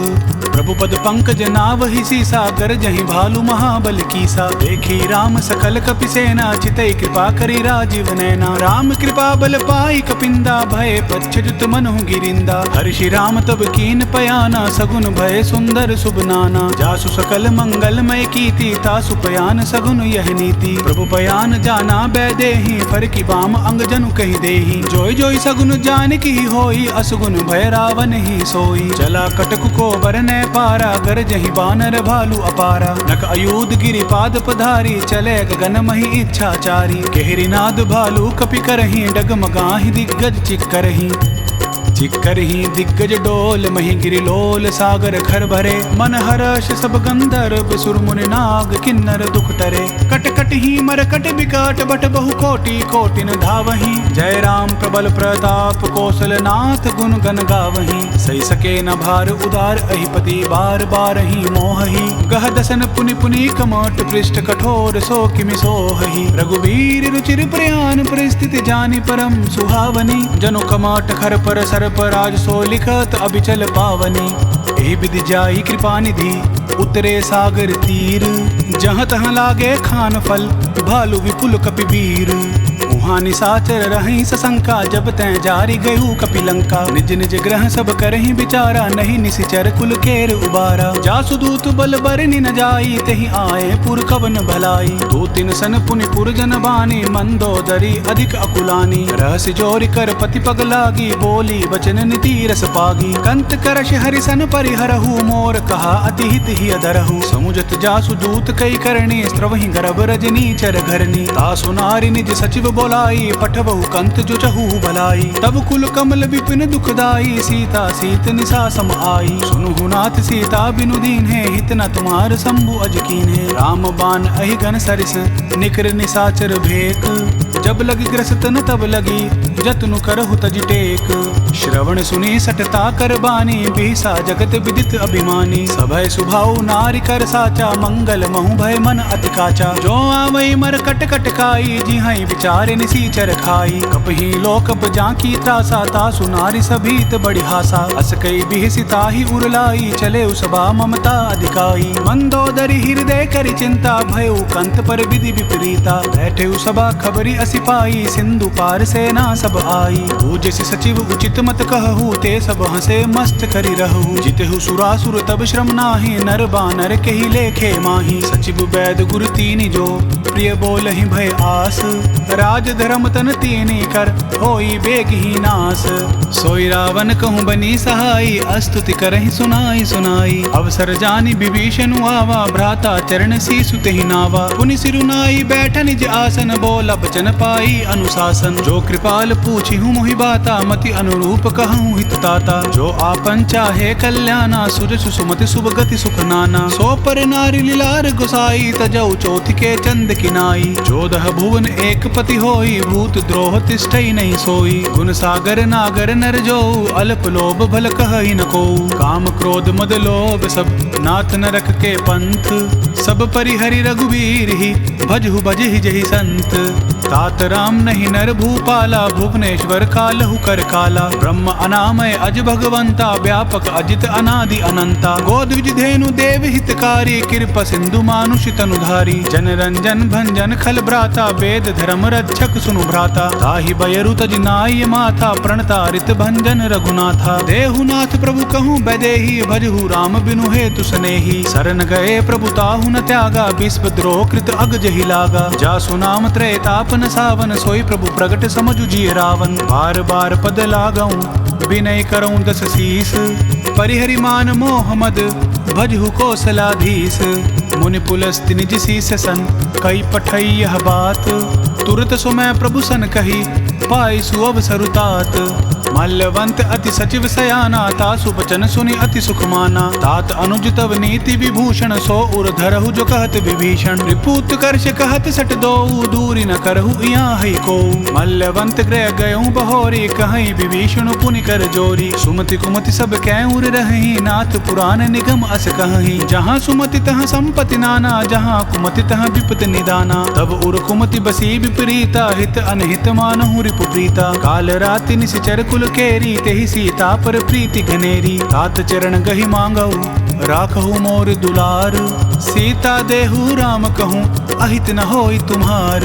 प्रभु पद पंकज नावहि सीसा, गरजहि भालु महाबल कीसा। देखी राम सकल कपि सेना, चितई कृपा करी राजीव नैना। राम कृपा बल पाई कपिंदा, भय पच्छजुत मनहु गिरिंदा। हर्षि राम तब कीन पयाना, सगुन भय सुंदर शुभ नाना। जासु सकल मंगलमय कीति, तासु पयान सगुन यह नीति। प्रभु पयान जाना बैदेहि, फर की बाम अंग जनु कहि देहि। जोई जोई सगुन जानकी होई, असगुन भय रावण ही सोई। चला कटक को बरनै पारा, गरजहि बानर भालु अपारा। नक अयूध गिरिपाद पधारी, चले गगन महि इच्छाचारी। केहरि नाद भालु कपि करहि, डगमगाहि दिग्गज चिक्करहि। चिक्करहि दिग्गज डोल, महि गिरिलोल सागर खर भरे। मन हर्ष सब गंधर्व, सुर मुनि नाग किन्नर दुख टरे। कट कट ही मरकट बिकट, बट बहु कोटि कोटिन धावहि। जय राम प्रबल प्रताप, कौशल नाथ गुण गण गावहि। सही सके न भार उदार, अहिपति बार बार ही मोहहि। गह दसन पुनि पुनि कमट, पृष्ठ कठोर सो किमि सोहहि। रघुवीर रुचिर प्रयान, परिस्थिति जानि परम सुहावनी। जनु कमट खर पर सर पर आज सो लिखत अबिचल पावनी। एहि विधि जाई कृपा निधि, उतरे सागर तीर। जहाँ तहाँ लागे खान फल, भालु विपुल कपिवीर। वहाँ निशाचर रहीं सशंका, जब तैं जारी गयु कपिलंका। निज निज ग्रह सब करहीं विचारा, नहीं निशिचर कुल केर उबारा। जासु दूत बल बरनि न जाई, तेहि आए पुर कवन भलाई। दो तिन सन पुनि पुर जन बानी, मंदोदरी अधिक अकुलानी। रहस्य जोरि कर पति पग लागी, बोली वचन नीति रस पागी। कंत करश हरिसन परिहरहु, मोर कहा अति हित ही अधरहु। समुझत जासु दूत कई करणी, स्त्रवहि गर्भ रजनी चर घरनी। तासु नारी निज सचिव बोलाई, पठबहु कंत जो चहु भलाई। तब कुल कमल विपिन दुखदाई, सीता सीत निशा सम आई। सुनहु नाथ सीता बिनु दीन्हे, हित न तुम्हार शंभु अज कीन्हे। राम बाण अहि घन सरिस, निकर निशाचर भेक। जब लगी ग्रस्त न तब लगी, जतनु करहु तज टेक। श्रवण सुनी सटता कर बानी, बिहसा जगत विदित अभिमानी। सभय सुभाऊ नारी कर साचा, मंगल महु भय मन अति काचा। जो आवई मर कट कट खाई, जिहाई विचार निसीचर खाई। कपहि लोकप जाकी त्रासा, तासु नारी सभीत बड़ी हासा। अस कई बिहसिता ही उरलाई, चले उसबा ममता अधिकाई। मंदोदरी हृदय करि चिंता, भयउ कंत पर विधि विपरीता। बैठे उसबा खबरी असिपाई, सिंधु पार सेना सब आई। पूजसि सचिव उचित मत कहु, ते सब हंसे मस्त करि रहु। जितहु सुरासुर तब श्रम नाही, नर बानर केहि लेखे माही। सचिव वैद गुरु तीनि जो, प्रिय बोलहि भय आस। राज धर्म तन तीनि कर, होई बेग ही नास। सोई रावण कहूँ बनी सहाई, स्तुति करहि सुनाई सुनाई। अवसर जानि विभीषण आवा, भ्राता चरण सीसु तेहि नावा। पुनि सिरुनाई बैठ निज आसन, बोला बचन पाई अनुशासन। जो कृपाल पूछि हूँ मोहि बाता, मति अनुरूप कहूँ हित ताता। जो आपन चाहे कल्याणा, सुजसु सुमति शुभ गति सुख नाना। सो पर नारी लीलार गोसाई, तजौ चौथ के चंद किनाई। चौदह भुवन एक पति होई, भूत द्रोह तिष्ठई नहीं सोई। गुण सागर नागर नर जो, अल्प लोभ भल कहई न को। काम क्रोध मद लोभ सब, नाथ नरक के पंथ। सब परिहरि रघुवीर ही, भजहु भजहि जहि संत। तात राम नहीं नर भूपाला, भुवनेश्वर कालहु कर काला। ब्रह्म अनामय अज भगवंता, व्यापक अजित अनादि अनंता। गोद्विज धेनु देव हितकारी, कृपा सिंधु मानुष तनुधारी। जन रंजन भंजन खल भ्राता, वेद धर्म रक्षक सुनु भ्राता। ताहि बयरु तज नाय माथा, प्रणतारित भंजन रघुनाथा। देहुनाथ प्रभु कहूँ बैदेही, भजहु राम बिनु हेतु सनेही। शरण गए प्रभु ताहु न त्यागा, विश्व द्रोह कृत अग जहि लागा। जासु नाम त्रैताप न सावन, सोई प्रभु प्रगट समझु जिय रावण। बार बार पद लागऊं, विनय करऊं दस शीस। परिहरि मान मोह मद, भजहु कौशलाधीश। मुनि पुलस्ति निज शीस सन, कई पठई यह बात। तुरत सो मैं प्रभु सन कही, पाई सुअवसरु तात। मल्लवंत अति सचिव सयाना, तासु बचन सुनि अति सुख माना। तात अनुज तव नीति विभूषण, सो उर धरहु जो कहत विभीषण। रिपुत कर्ष कहत सट दोऊ, दूरी न करहु यहाँ है को। मल्लवंत गृह गयऊँ बहोरी, कहीं विभीषण पुनि कर जोरी। सुमति कुमति सब कैउर रही, नाथ पुराण निगम अस कहीं। जहाँ सुमति तहाँ संपत्ति नाना, जहाँ कुमति तहाँ विपत निदाना। तब उर कुमति बसी विपरीता, हित अनहित मानहु रिपु प्रीता। काल राति निशिचर कुल केरी, तेहि सीता पर प्रीति घनेरी। तात चरण गहि मांगऊ, राखहु मोर दुलार। सीता देहु राम कहूँ, अहित न होई तुम्हार।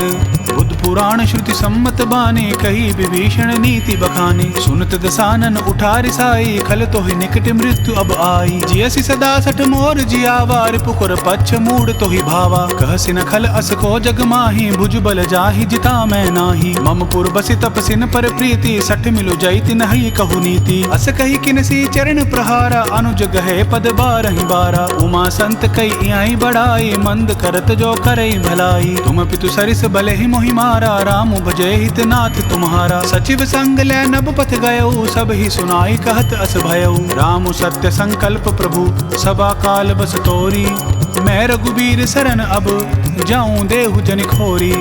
बुद्ध पुराण श्रुति सम्मत बानी, कही विभीषण नीति बखानी। सुनत दसानन उठा रिसाई, खल तोहि निकट मृत्यु अब आई। जियसि सदा सठ मोर जियावा, रिपुकुर पच्छ मूड तोहि भावा। कहसि न खल अस को जग माही, भुज बल जाहि जिता मैं नाही। मम पुर बसि तपसिन पर प्रीति, सठ मिलु जैति नहीं कहु नीति। अस कही किनसी चरण प्रहारा, अनुज गहे पद बारहि बारा। उमा संत कई आई बढ़ाई, मंद करत जो करई भलाई। तुम पितु सरिस बले ही मोहि मारा, राम भजे हित नाथ तुम्हारा। सचिव संग लै नभ पथ गयऊ, सब ही सुनाई कहत अस भयऊ। राम सत्य संकल्प प्रभु, सबा काल बस तोरी। मैं रघुबीर शरण अब, जाऊं देहु जनि खोरी।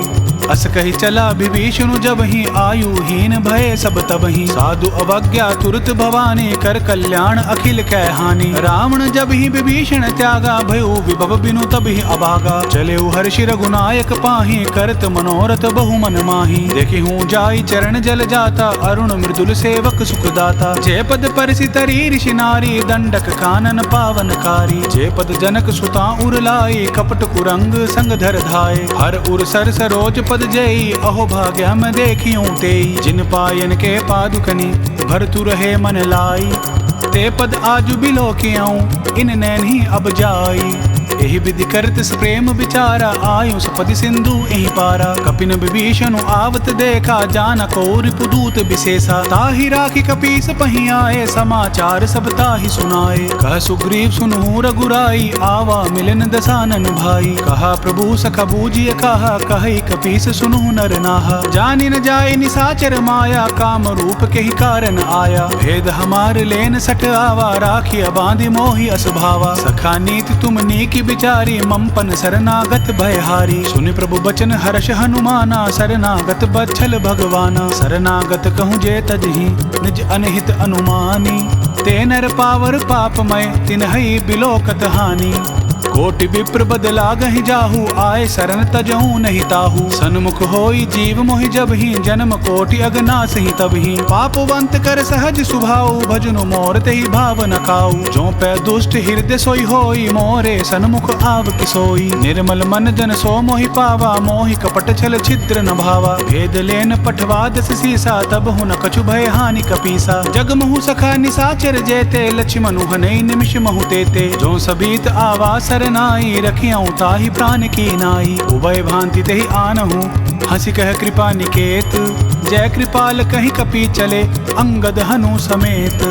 अस कही चला विभीषण, जब ही आयुहीन भय सब तब ही। साधु अवज्ञा तुरत भवानी, कर कल्याण अखिल कै हानि। रावण जब ही विभीषण त्यागा, भयो विभव बिनु तब ही अभागा। चले हर्षि रघुनायक पाही, करत मनोरथ बहु मन माही। देखी हूँ जाई चरण जल जाता, अरुण मृदुल सेवक सुखदाता। जे पद परसि तरी ऋषि नारी, दंडक कानन पावनकारी। जे पद जनक सुता उर लाई, कपट कुरंग संग धर धाय। हर उर सर सरोज पद जई, अहो भाग्य मैं देखियूं तेई। जिन पायन के पादुकनी, भरतु रहे मन लाई। ते पद आजु बिलो कियाऊं, इन नैन ही अब जाई। एहि विधि करत प्रेम विचारा, आयु सपदि सिंधु एहि पारा। कपिन विभीषण आवत देखा, जान को रिपुदूत विशेषा। ताहि राखी कपीस पहि आए, समाचार सब ताहि सुनाए। कह सुग्रीव सुनहु रघुराई, आवा मिलन दसानन भाई। कहा प्रभु सखा बूझिय कहा, कहि कपीस सुनहु नर नाहा। जानि न जाय निसाचर माया, काम रूप के ही कारण आया। भेद हमार लेन सठ आवा, राखिया बांधि मोहि असभावा। सखा नीति तुम नीकी विचारी, ममपन शरणागत भयहारी। सुनि प्रभु बचन हर्ष हनुमाना, शरणागत बच्छल भगवाना। शरणागत कहूँ जे तजहि, निज अनहित अनुमानी। ते नर पावर पापमय, तिनहि बिलोकत हानि। कोटि विप्र बदला गहि जाहू, आए शरण तजहू नहीं ताहू। सन्मुख होई जीव मोहि जब ही, जन्म कोटि अगनास ही तब ही। पापवंत कर सहज सुभाऊ, भजनु मोर तेहि भाव न काऊ। जो पै दुष्ट हृदय सोई होई, मोरे सन्मुख आव किसोई। निर्मल मन जन सो मोहि पावा, मोहि कपट छल छिद्र न भावा। भेद लेन पठवा दस सीसा, तब हु न कछु भय हानि कपीसा। जग महु सखा निसाचर जेते, लक्ष्मणु हनई निमिष महु तेते। जो सबीत आवा नाई, रखियाऊं ताहि प्राण की नाई। उभय भांति तेहि आनहु, हंसी कह कृपा निकेत। जय कृपाल कहीं कपी चले, अंगद हनु समेत।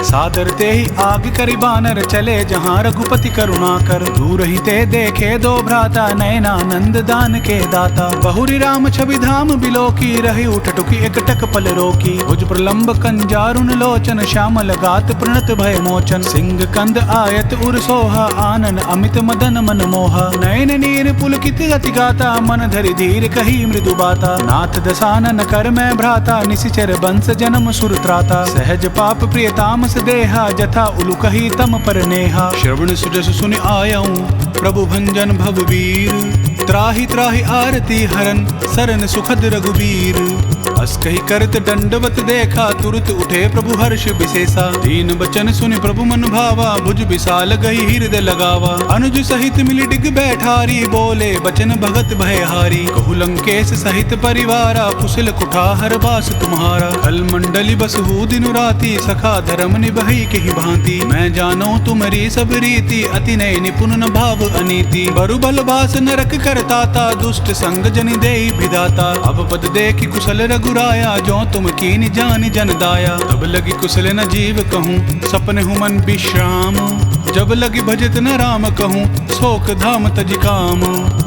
सादर ते ही आग करि बानर, चले जहाँ रघुपति करुणा कर। दूर ही ते देखे दो भ्राता, नयनानंद दान के दाता। बहुरी राम छवि धाम बिलोकी, रही उठटुकी एकटक पल रोकी। भुज प्रलंब कंजारुन लोचन, श्यामल गात प्रणत भय मोचन। सिंह कंद आयत उर सोहा, आनन अमित मदन मन मोहा। नयन नीर पुलकित अति गाता, मन धरि धीर कही मृदु बाता। नाथ दसानन कर मैं भ्राता, निशिचर बंस जन्म सुर त्राता। सहज पाप प्रिय तामस देहा, जथा उलु कही तम पर नेहा। श्रवण सुजस सुनि आयऊं, प्रभु भंजन भववीर। त्राहि त्राहि आरती हरन, सरन सुखद रघुबीर। अस कही करत दंडवत देखा, तुरत उठे प्रभु हर्ष विशेषा। दीन बचन सुनि प्रभु मन भावा, भुज विशाल गई हृदय लगावा। अनुज सहित मिली डिग बैठारी, बोले बचन भगत भयहारी। कहु लंकेश सहित परिवारा, कुशल कुठार बास तुम्हारा। कल मंडली बसहु दिनु राति, सखा धर्म निभई केहि भांति। मैं जानो तुमरी सब रीति, अति नय निपुण न भाव अनीति। बरु बल बास नरक करताता, दुष्ट संग जनि देई विधाता। अब पद देखि कुशल रघुराया, जो तुम कीनि जानि जन दाया। तब लगी कुशल न जीव कहूँ, सपने हूँ मन विश्राम। जब लगी भजत न राम कहूँ, शोक धाम तज काम।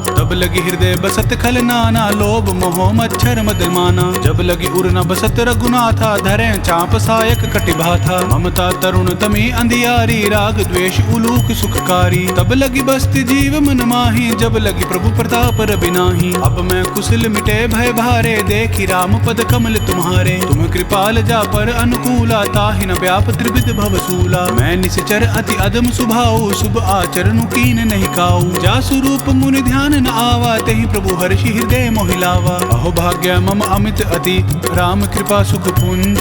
तब तब लगी हृदय बसत खल नाना, लोभ मोह मच्छर मद माना। जब लगी उर न बसत रघुनाथा, धरे चाप सायक कटिभा था। ममता तरुण तमी अंधियारी, राग द्वेष उलूक सुखकारी। तब लगी बसती जीव मन माही, जब लगी प्रभु प्रताप रबिनाही। अब मैं कुशल मिटे भय भारे, देखी राम पद कमल तुम्हारे। तुम कृपाल जा पर अनुकूला, ताहि न व्याप त्रिविध भवसूला। मैं निश्चर अति अदम सुभाऊ, शुभ आचरण कीन नहीं काऊ। जा स्वरूप मुनि ध्यान न आवा, तेहि प्रभु हर्षि हृदय मोहिलावा। अहो भाग्य मम अमित अति, राम कृपा सुख पुंज।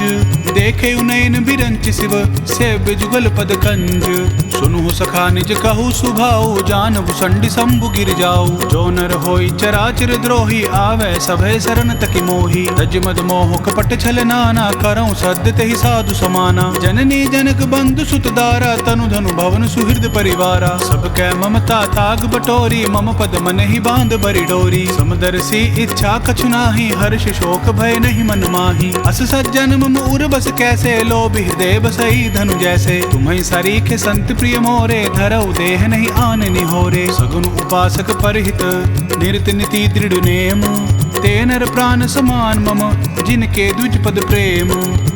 देखे उनयन बिरंच शिव, सेव्य जुगल पद कंज। सुनु सखा निज कहु सुभाऊ, जान भुसंडी शंभु गिर जाऊ। जो नर होई चराचर द्रोही, आवे सभय शरण तकी मोही। तज मद मोह कपट छल नाना, करऊं सद्य तेहि साधु समाना। जननी जनक बंधु सुत दारा, तनु धनु भवन सुहृद परिवारा। सब कै ममता ताग बटोरी, मम पद मन ही बांध बरी डोरी। समदर्शी इच्छा कछु नाही, हर्ष शोक भय नहीं मन माही। अस सज्जन मम उर बस कैसे, लोभ हृदय बसई धनु जैसे। तुम्हें सरीखे संत प्रिय मोरे, धरऊ देह नहीं आन निहोरे। सगुन उपासक परहित, निरत नीति दृढ़ नेम। ते नर प्राण समान मम, जिनके द्विज पद प्रेम।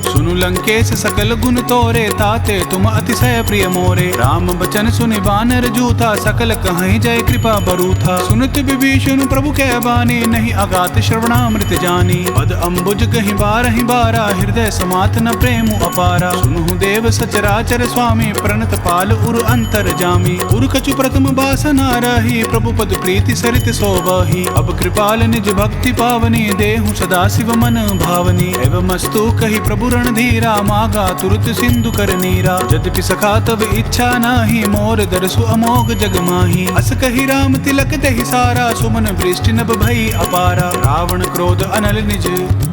सुनु लंकेश सकल गुण तोरे, ताते तुम अतिशय प्रिय मोरे। राम बचन सुनि बानर जूथा, सकल कहीं जय कृपा बरूथा। सुनत विभीषण प्रभु कै बानी, नहीं अगात श्रवणामृत जानी। पद अम्बुज कहीं बारहि बारा, हृदय समात न प्रेम अपारा। सुनु देव सचराचर स्वामी, प्रणत पाल उर अंतर जामी। उर कछु प्रथम बासना रही, प्रभु पद प्रीति सरित सोबही। अब कृपाल निज भक्ति पावनी, देहु सदा शिव मन भावनी। एवं मस्तु कही प्रभु धीरा, मागा तुरत सिंधु कर नीरा। यद्यपि सखा तब इच्छा नाही, मोर दरसु अमोघ जग माही। अस कही राम तिलक दहि सारा, सुमन वृष्टि नभ भई अपारा। रावण क्रोध अनल निज,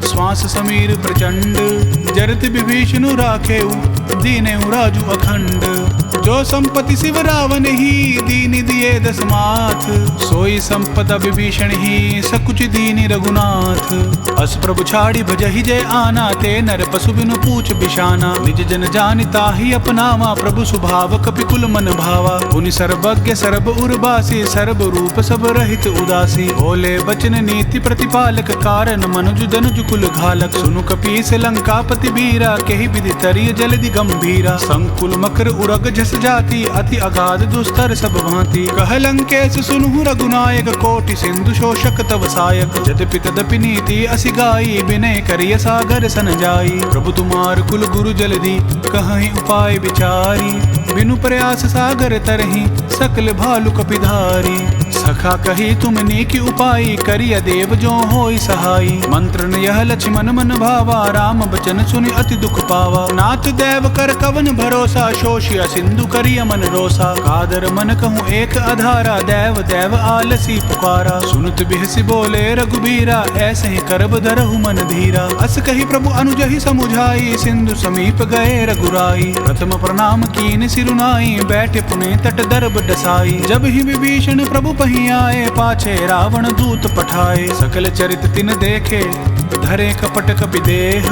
श्वास समीर प्रचंड। जरत विभीषण राखेउ, दीनेउ राजु अखंड। जो संपत्ति शिव रावण ही, दीन दिए दस माथ। सोई संपदा विभीषण ही, सकुच दीनि रघुनाथ। अस प्रभु छाड़ी भजहि जय आना, ते नर पशु बिनु पूछ बिशाना। निज जन जानिता ही अपनावा, प्रभु स्वभाव कपिकुल मन भावा। पुनि सर्वज्ञ सर्व उर्वासी, सर्व रूप सब रहित उदासी। बोले बचन नीति प्रतिपालक, कारण मनुज दनुज कुल घालक। सुनु कपीस लंकापति बीरा, केहि विधि तरिय जलधि गंभीरा। संकुल मकर उरग झस जाति, अति अगाध दुस्तर सब भांति। कह लंकेश सुनु रघुनायक, कोटि सिंधु शोषक तव सायक। यद्यपि तदपि नीति असि गाई, विनय करिय सागर सन जाई। प्रभु तुम्हार कुल गुरु जलधि, कहीं उपाय विचारी। बिनु प्रयास सागर तरही, सकल भालु कपिधारी। सखा कही तुम नीकी उपाय, करिय देव जो होई सहाई। मंत्र न यह लक्ष्मण मन भावा, राम बचन सुनि अति दुख पावा। नाथ देव कर कवन भरोसा, शोषिया सिंधु करिय मन रोसा। कादर मन कहूँ एक अधारा, देव देव आलसी पुकारा। सुनत बिहसी बोले रघुबीरा, ऐसे ही करब धरहु मन धीरा। अस कही प्रभु अनुजहि समुझाई, सिंधु समीप गए रघुराई। प्रथम प्रणाम कीन सिरुनाई, बैठे पुने तट दर्ब डसाई। जब ही विभीषण प्रभु पही आए, पाछे रावण दूत पठाए। सकल चरित तिन देखे, धरे कपट कपि देह।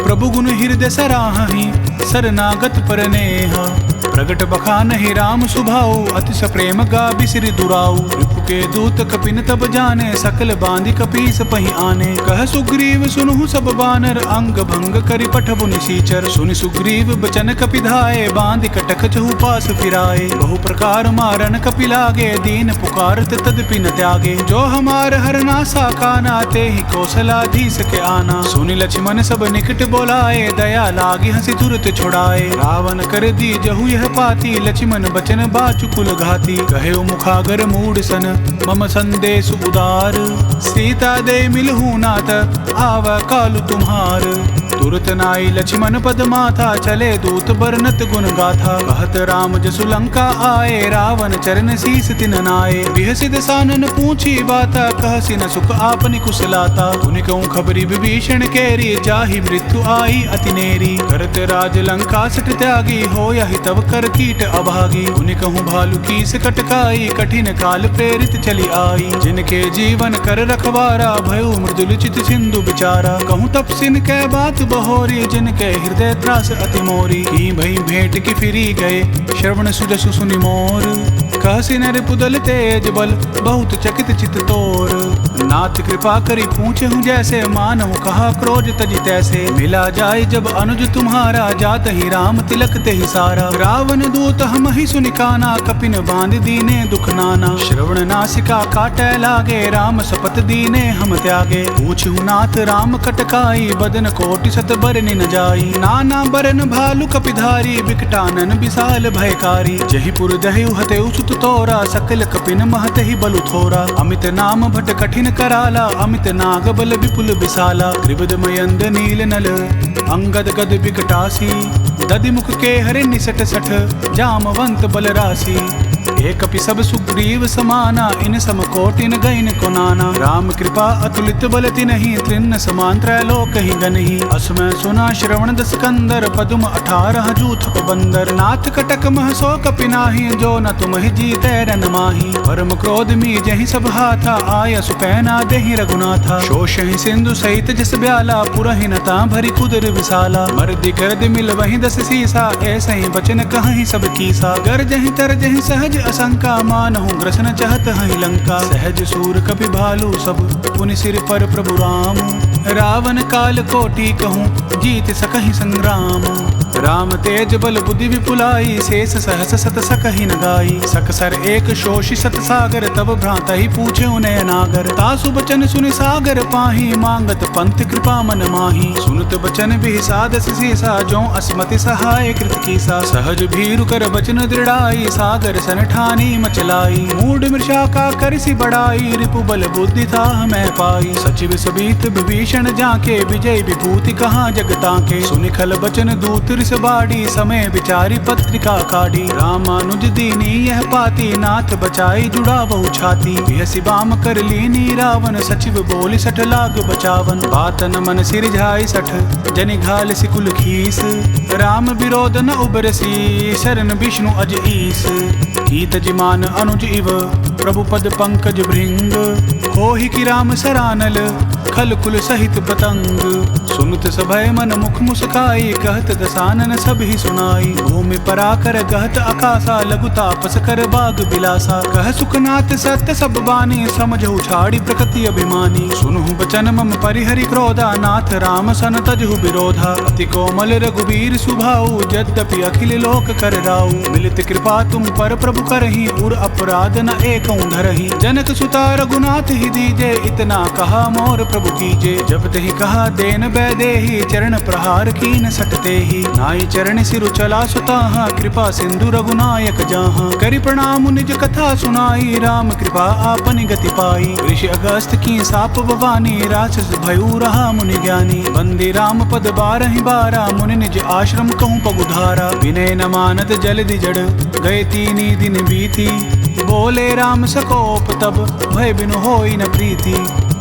प्रभु गुण हृदय सराहि, शरणागत पर नेह। प्रगट बखानहि राम सुभाऊ, अतिश प्रेम गाबि सिर दुराऊ। रिपु के दूत कपिन तब जाने, सकल बांधि कपीस पहि आने। कह सुग्रीव सुनहु सब बानर, अंग भंग करि पठबु निसीचर। सुनि सुग्रीव बचन कपि धाये, बांधि कटक चहु पास फिराए। बहु प्रकार मारन कपि लागे, दीन पुकारत तदपि न त्यागे। जो हमार हरनासा काना, ते ही कौशलाधीश के आना। सुनि लक्ष्मण सब निकट बोलाए, दया लागी हंसी तुरत छुड़ाए। रावण कर दी जहु यह पाती, लक्ष्मण बचन बाचुकुल घाती। कहे मुखागर मूड सन, मम संदेश उदार। सीता दे मिलहु नाथ, आव कालु तुम्हार। तुरत नाई लक्ष्मण पद माथा, चले दूत बरनत गुण गाथा। कहत राम जसु लंका आए, रावण चरण शीस तिन नाये। बिहसिद सानन पूछी बाता, कहसी न सुख आपनि कुशलाता। पुनि कहूँ खबरी विभीषण केरी, जाहि मृत्यु आई अति नेरी। करत राज लंका सट त्यागी, हो यहि तब कर कीट अभागी। पुनि कहूँ भालु कीस कटकाई, कठिन काल प्रेरित चली आई। जिनके जीवन कर रखवारा, भयउ मृदुल चित सिंधु बिचारा। कहूँ तपसिन कै बात होरी, जिनके हृदय त्रास अति मोरी। की भई भेंट की फिरी गए, श्रवण सुजसु सुनि मोर। कहसी नर पुदल तेज बल, बहुत चकित चित तोर। नाथ कृपा करी पूछे हूँ जैसे, मानहु कहा क्रोध तजी तैसे। मिला जाय जब अनुज तुम्हारा, जात ही राम तिलक ते ही सारा। रावण दूत हम ही सुनि काना, कपिन बांध दीने दुख नाना। श्रवण नासिका काटै लागे, राम सपत दीने हम त्यागे। पूछहु नाथ राम कटकाई, बदन कोटि सत बरनि न जाई। नाना बरन भालु कपिधारी, बिकटानन विशाल भयकारी। जहि पुर दहु हतेउ सुत तोरा, सकल कपिन महत ही बलु थोरा। अमित नाम भट कठिन कराला, अमित नाग बल विपुल विशाला। त्रिविध मयंद नील नल, अंगद गद विकटासी। दधिमुख के हरे निसट सठ, जामवंत बल राशि। एक कपि सब सुग्रीव समाना, इन सम कोटिन गैन को नाना। राम कृपा अतुलित बल तिन्हि, त्रिन्न समान त्रैलोक ही गनहि। असमय सुना श्रवण दस कंदर, पदुम 18 जूथ बंदर। नाथ कटक मह सो कपि नाहि, जो न तुमहि जीतै रन माहि। परम क्रोध मी जहि सब हाथा, आय सुपैना देहि रघुनाथा। शोषहि सिंधु सहित जस ब्याला, पुरहि नता भरि कुदर विशाला। मर्दि गर्द मिल वहि 10 सीसा, ऐसे ही बचन कहहि सब कीसा। गरजहि तरजहि सहज असंका, मानहु ग्रसन चहत हहि लंका। सहज सूर कपि भालू सब, पुनि सिर पर प्रभु राम। रावण काल कोटि कहूँ, जीत सकहि संग्राम। राम तेज बल बुद्धि विपुलाई, शेष सहस सत सकहि न गाई। सकसर एक शोषि सत सागर, तब भ्रांत ही पूछे उन्हें नागर। तासु बचन सुनि सागर पाही, मांगत पंथ कृपा मन माही। सुनत बचन बिसादस सीसा, जो अस्मति सहाय कृत कीसा। सहज भीरु कर बचन दृढ़ाई, सागर सन ठानी मचलाई। मूढ़ मृषा का करसी बढ़ाई, रिपु बल बुद्धि था मैं पाई। सचिव सबीत विभीषण जाके, विजय विभूति कहाँ जगताके। सुनि खल बचन दूत रिस बाड़ी, समय विचारी पत्रिका काढ़ी। रामानुज दीनी यह पाती, नाथ बचाई जुड़ा बहु छाती। बिहसी बाम कर लीनी रावण, सचिव बोली 60 लाख बचावन। बातन मन सिरझाई 60, जनि घाल सिकुल खीस। राम विरोध न उबरसी, शरण विष्णु अज ईस। कीत जिमान अनुज इव, प्रभु पद पंकज भृंग। होहि कि राम सरानल, खल कुल सहित पतंग। सुनत सभय मन मुख मुस्काई, कहत दसानन सब ही सुनाई। भूमि पराकर गहत आकाशा, लघु तापस कर बाग बिलासा। कह सुखनाथ सत्य सब बानी, समझहु छाड़ी प्रकृति अभिमानी। सुनहु बचन मम परिहरि क्रोधा, नाथ राम सन तजहु विरोधा। अति कोमल रघुवीर सुभाऊ, यद्यपि अखिल लोक कर राऊ। मिलित कृपा तुम पर प्रभु करहि, उर अपराध न एकौ धरहि। जनक सुता रघुनाथ ही दीजे, इतना कहा मोर प्रभु कीजे। जब तहि कहा देन बैदेहि, चरण प्रहार कीन सटते ही। नाई चरण सिरु चला सुताहा, कृपा सिंधु रघुनायक जाहा। करि प्रणाम निज कथा सुनाई, राम कृपा आपनि गति पाई। ऋषि अगस्त की साप बवानी, राक्षस भयउ रहा मुनि ज्ञानी। बंदी राम पद 12 बारा, मुनि निज आश्रम कहूँ पगुधारा। विनय न मानत जलदि जड़, गए 3 दिन बीती। बोले राम सकोप तब, भय बिनु होई न प्रीति।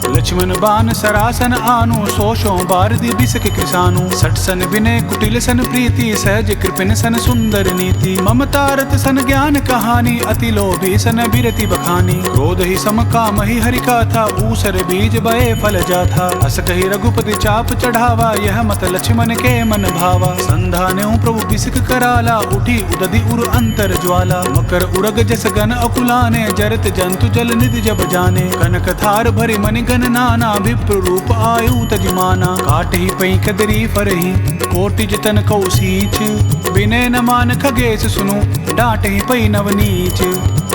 लक्ष्मण बान सरासन आनु, सोशो बारदि बिसक कृसानु। 60 सन विनय कुटिल सन प्रीति, सहज कृपिन सन सुंदर नीति। ममतारत सन ज्ञान कहानी, अति लोभी सन बिरति बखानी। क्रोध ही सम काम ही हरि का था, ऊसर बीज बये फल जाथा। अस कही रघुपति चाप चढ़ावा, यह मत लक्ष्मण के मन भावा। संधान्यों प्रभु बिसक कराला, उठी उदधि उर अंतर ज्वाला। मकर उरग जस गन अकुलाने, जरत जंतु जल निधि जब जाने। कनक थार भरि मनि गन नाना, विप्र रूप आयु तजमाना। काट ही पई कदरी फरही, कोटि जतन कौ सींच। विनय न मान खगेश सुनु, डांट ही पई नवनीच।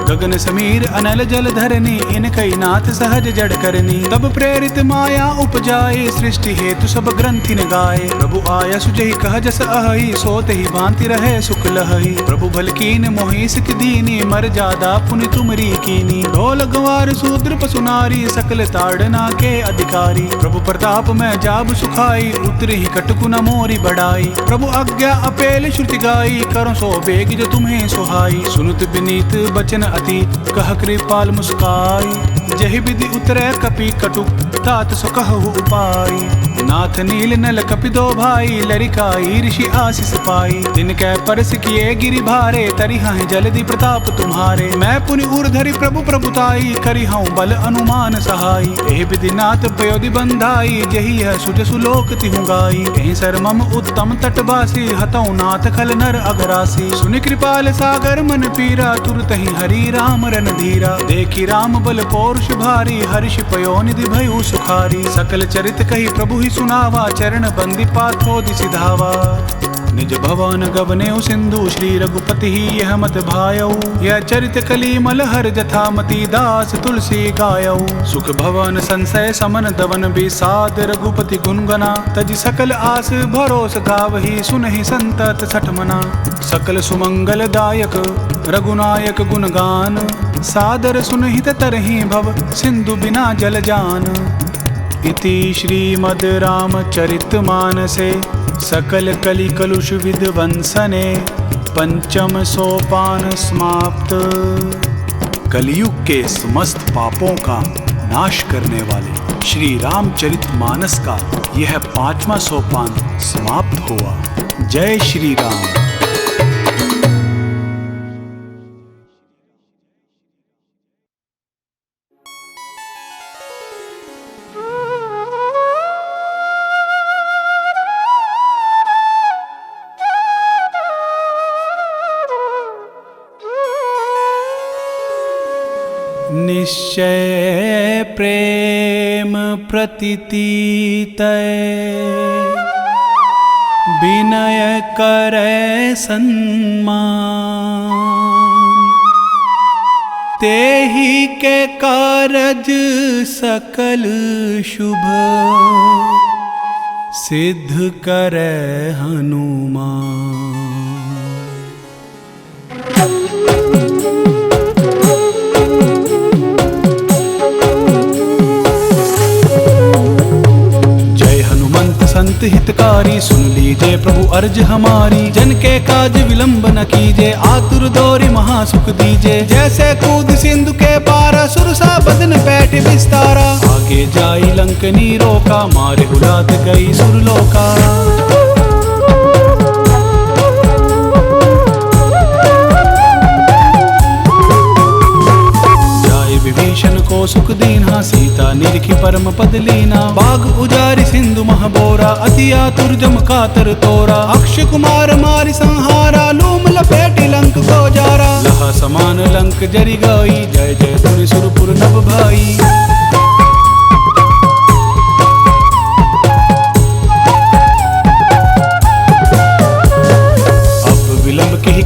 गगन समीर अनल जल धरनी, इन कई नाथ सहज जड़ करनी। तब प्रेरित माया उपजाए, सृष्टि हेतु सब ग्रंथि न गाए। प्रभु आया सुजहि कह जस अहि, सोत ही भांति रहे सुख लहहि। प्रभु भल कीन मोहि सिक दीनी, मर जादा पुनि तुमरी कीनी। ढोल गंवार शूद्र पशु नारी, सकल ताड़ना के अधिकारी। प्रभु प्रताप में जाब सुखाई, उतरी ही कटकु न मोरी बढ़ाई। प्रभु आज्ञा अपेल श्रुति गाई, करो सो बेग जो तुम्हें सुहाई। सुनुत विनीत बचन अति, कह कृपाल मुस्काई। जहि विधि उतरे कपि कटुक तात सो कहु उपाय। नाथ नील नल कपि दो भाई लरिकाई ऋषि आशीष पाई। तिनकै परस किए गिरि भारे तरिहं जलधि प्रताप तुम्हारे। मैं पुनि उर्धरि प्रभु प्रभुताई करिहं बल अनुमान सहाई। एहि विधि नाथ पयोधि बंधाई जहि यह सुजसु लोक तिहु गाई। एहि सर मम उत्तम तटवासी हतौ नाथ खल नर अघरासी। सुनि कृपाल सागर मन पीरा तुरतहि हरि राम रन धीरा। देखि राम बल पौरुष भारी हर्ष पयोनिधि भयउ सुखारी। सकल चरित कहि प्रभु ही सुनावा चरण बंदी पाथोदि सिधावा। निज भवन गवनेउ सिंधु श्री रघुपति ही यह मत भायऊ। यह चरित कली मलहर जथा मति दास तुलसी गायऊ। सुख भवन संशय समन दवन विषाद रघुपति गुणगना। तज सकल आस भरोस गावही सुनहि संतत सठमना। सकल सुमंगल दायक रघुनायक गुणगान। सादर सुनहित तरहि भव सिंधु बिना जल जान। इति श्रीमद् रामचरितमानसे सकल कलि कलुष विध्वंसने पंचम सोपान समाप्त। कलयुग के समस्त पापों का नाश करने वाले श्री रामचरितमानस का यह 5वां सोपान समाप्त हुआ। जय श्री राम। निश्चय प्रेम प्रतीति तय विनय करे सन्मान। तेहि के कारज सकल शुभ सिद्ध करे हनुमान। संत हितकारी सुन लीजे प्रभु अर्ज हमारी। जन के काज विलंब न कीजे आतुर दौरी महासुख दीजे। जैसे कूद सिंधु के पारा सुरसा बदन पैठ विस्तारा। आगे जाई लंकनी रोका मारे हुलात गई सुरलोका। विभीषण को सुख दीना सीता निरखी परम पद लीना। बाग उजारि सिंधु महबोरा अति आतुर जम कातर तोरा। अक्षय कुमार मारि संहारा लूम लपेटी लंक को जारा। लहा समान लंक जरि गई जय जय धुनि सुरपुर नभ भाई।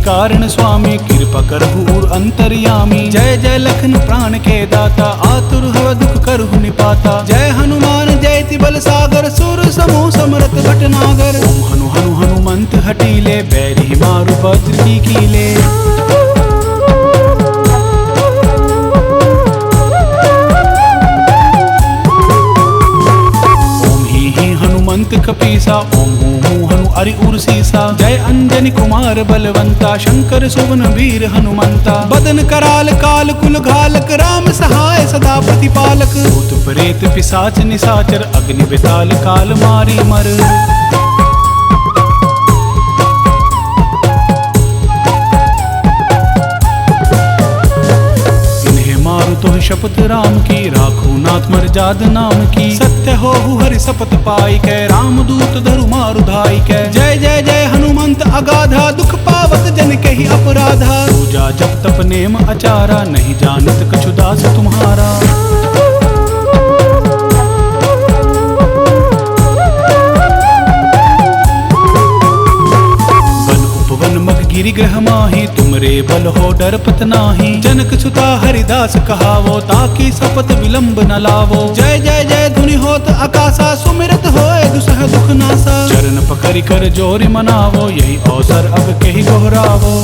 कारण स्वामी कृपा करहु और अंतर्यामी। जय जय लखन प्राण के दाता आतुर हव दुख करहु निपाता। जय हनुमान जयति बल सागर सुर समूह समरथ भटनागर। ओम हनु हनु हनुमंत हटीले बैरी मारु वज्र की कीले। हनुमंत कपीसा ओम हूँ हनु अरि उर्सीसा। जय अंजनी कुमार बलवंता शंकर सुवन वीर हनुमंता। बदन कराल काल कुल घालक राम सहाय सदा प्रतिपालक। भूत प्रेत पिशाच निशाचर अग्नि बेताल काल मारी मर। तो शपथ राम की राखू नाथ मर्याद नाम की। सत्य हो हरि शपथ पाई कै राम दूत धरु मारु धाई कै। जय जय जय हनुमंत अगाधा दुख पावत जन के ही अपराधा। पूजा जप तप नेम आचारा नहीं जानत कछु दास तुम्हारा। गिरि ग्रह माही तुमरे बल हो डरपत नाही। जनक सुता हरिदास कहावो ताकि सपत विलंब न लावो। जय जय जय धुनि होत आकाशा सुमिरत होए दुसह दुख नासा। चरण पकड़ि कर जोरि मनावो यही अवसर अब कहि दोहरावो।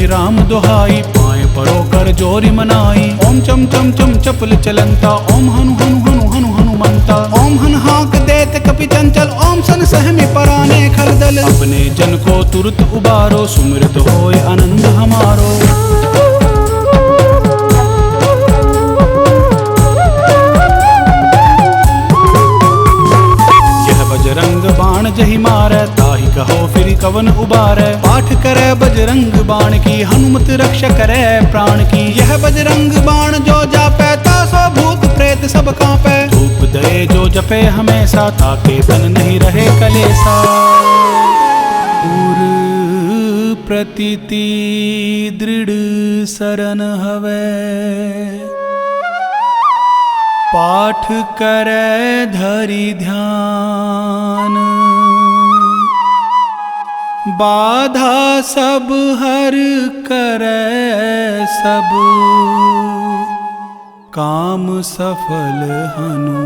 राम दोहाई पाए परो कर जोरी मनाई। ओम चम चम चम चपल चलंता ओम हनु हनु हनु हनु हनु हनुमंता। ओम हन हाक देत कपि चंचल, ओम सन सहमि पराने खलदल। अपने जन को तुरत उबारो, सुमिरत होय आनंद हमारो। बजरंग बाण जहि मारै, ताहि कहो फिर कवन उबारै। पाठ करे बजरंग बाण की, हनुमत रक्षा करे प्राण की। यह बजरंग बाण जो जापै, तासो भूत प्रेत सब कांपै। धूप दे जो जपे हमेशा, ताके तन नहीं रहे कलेसा। उर प्रतीति दृढ़ सरन हवै, पाठ करे धरि ध्यान। बाधा सब हर करे सब, काम सफल हनु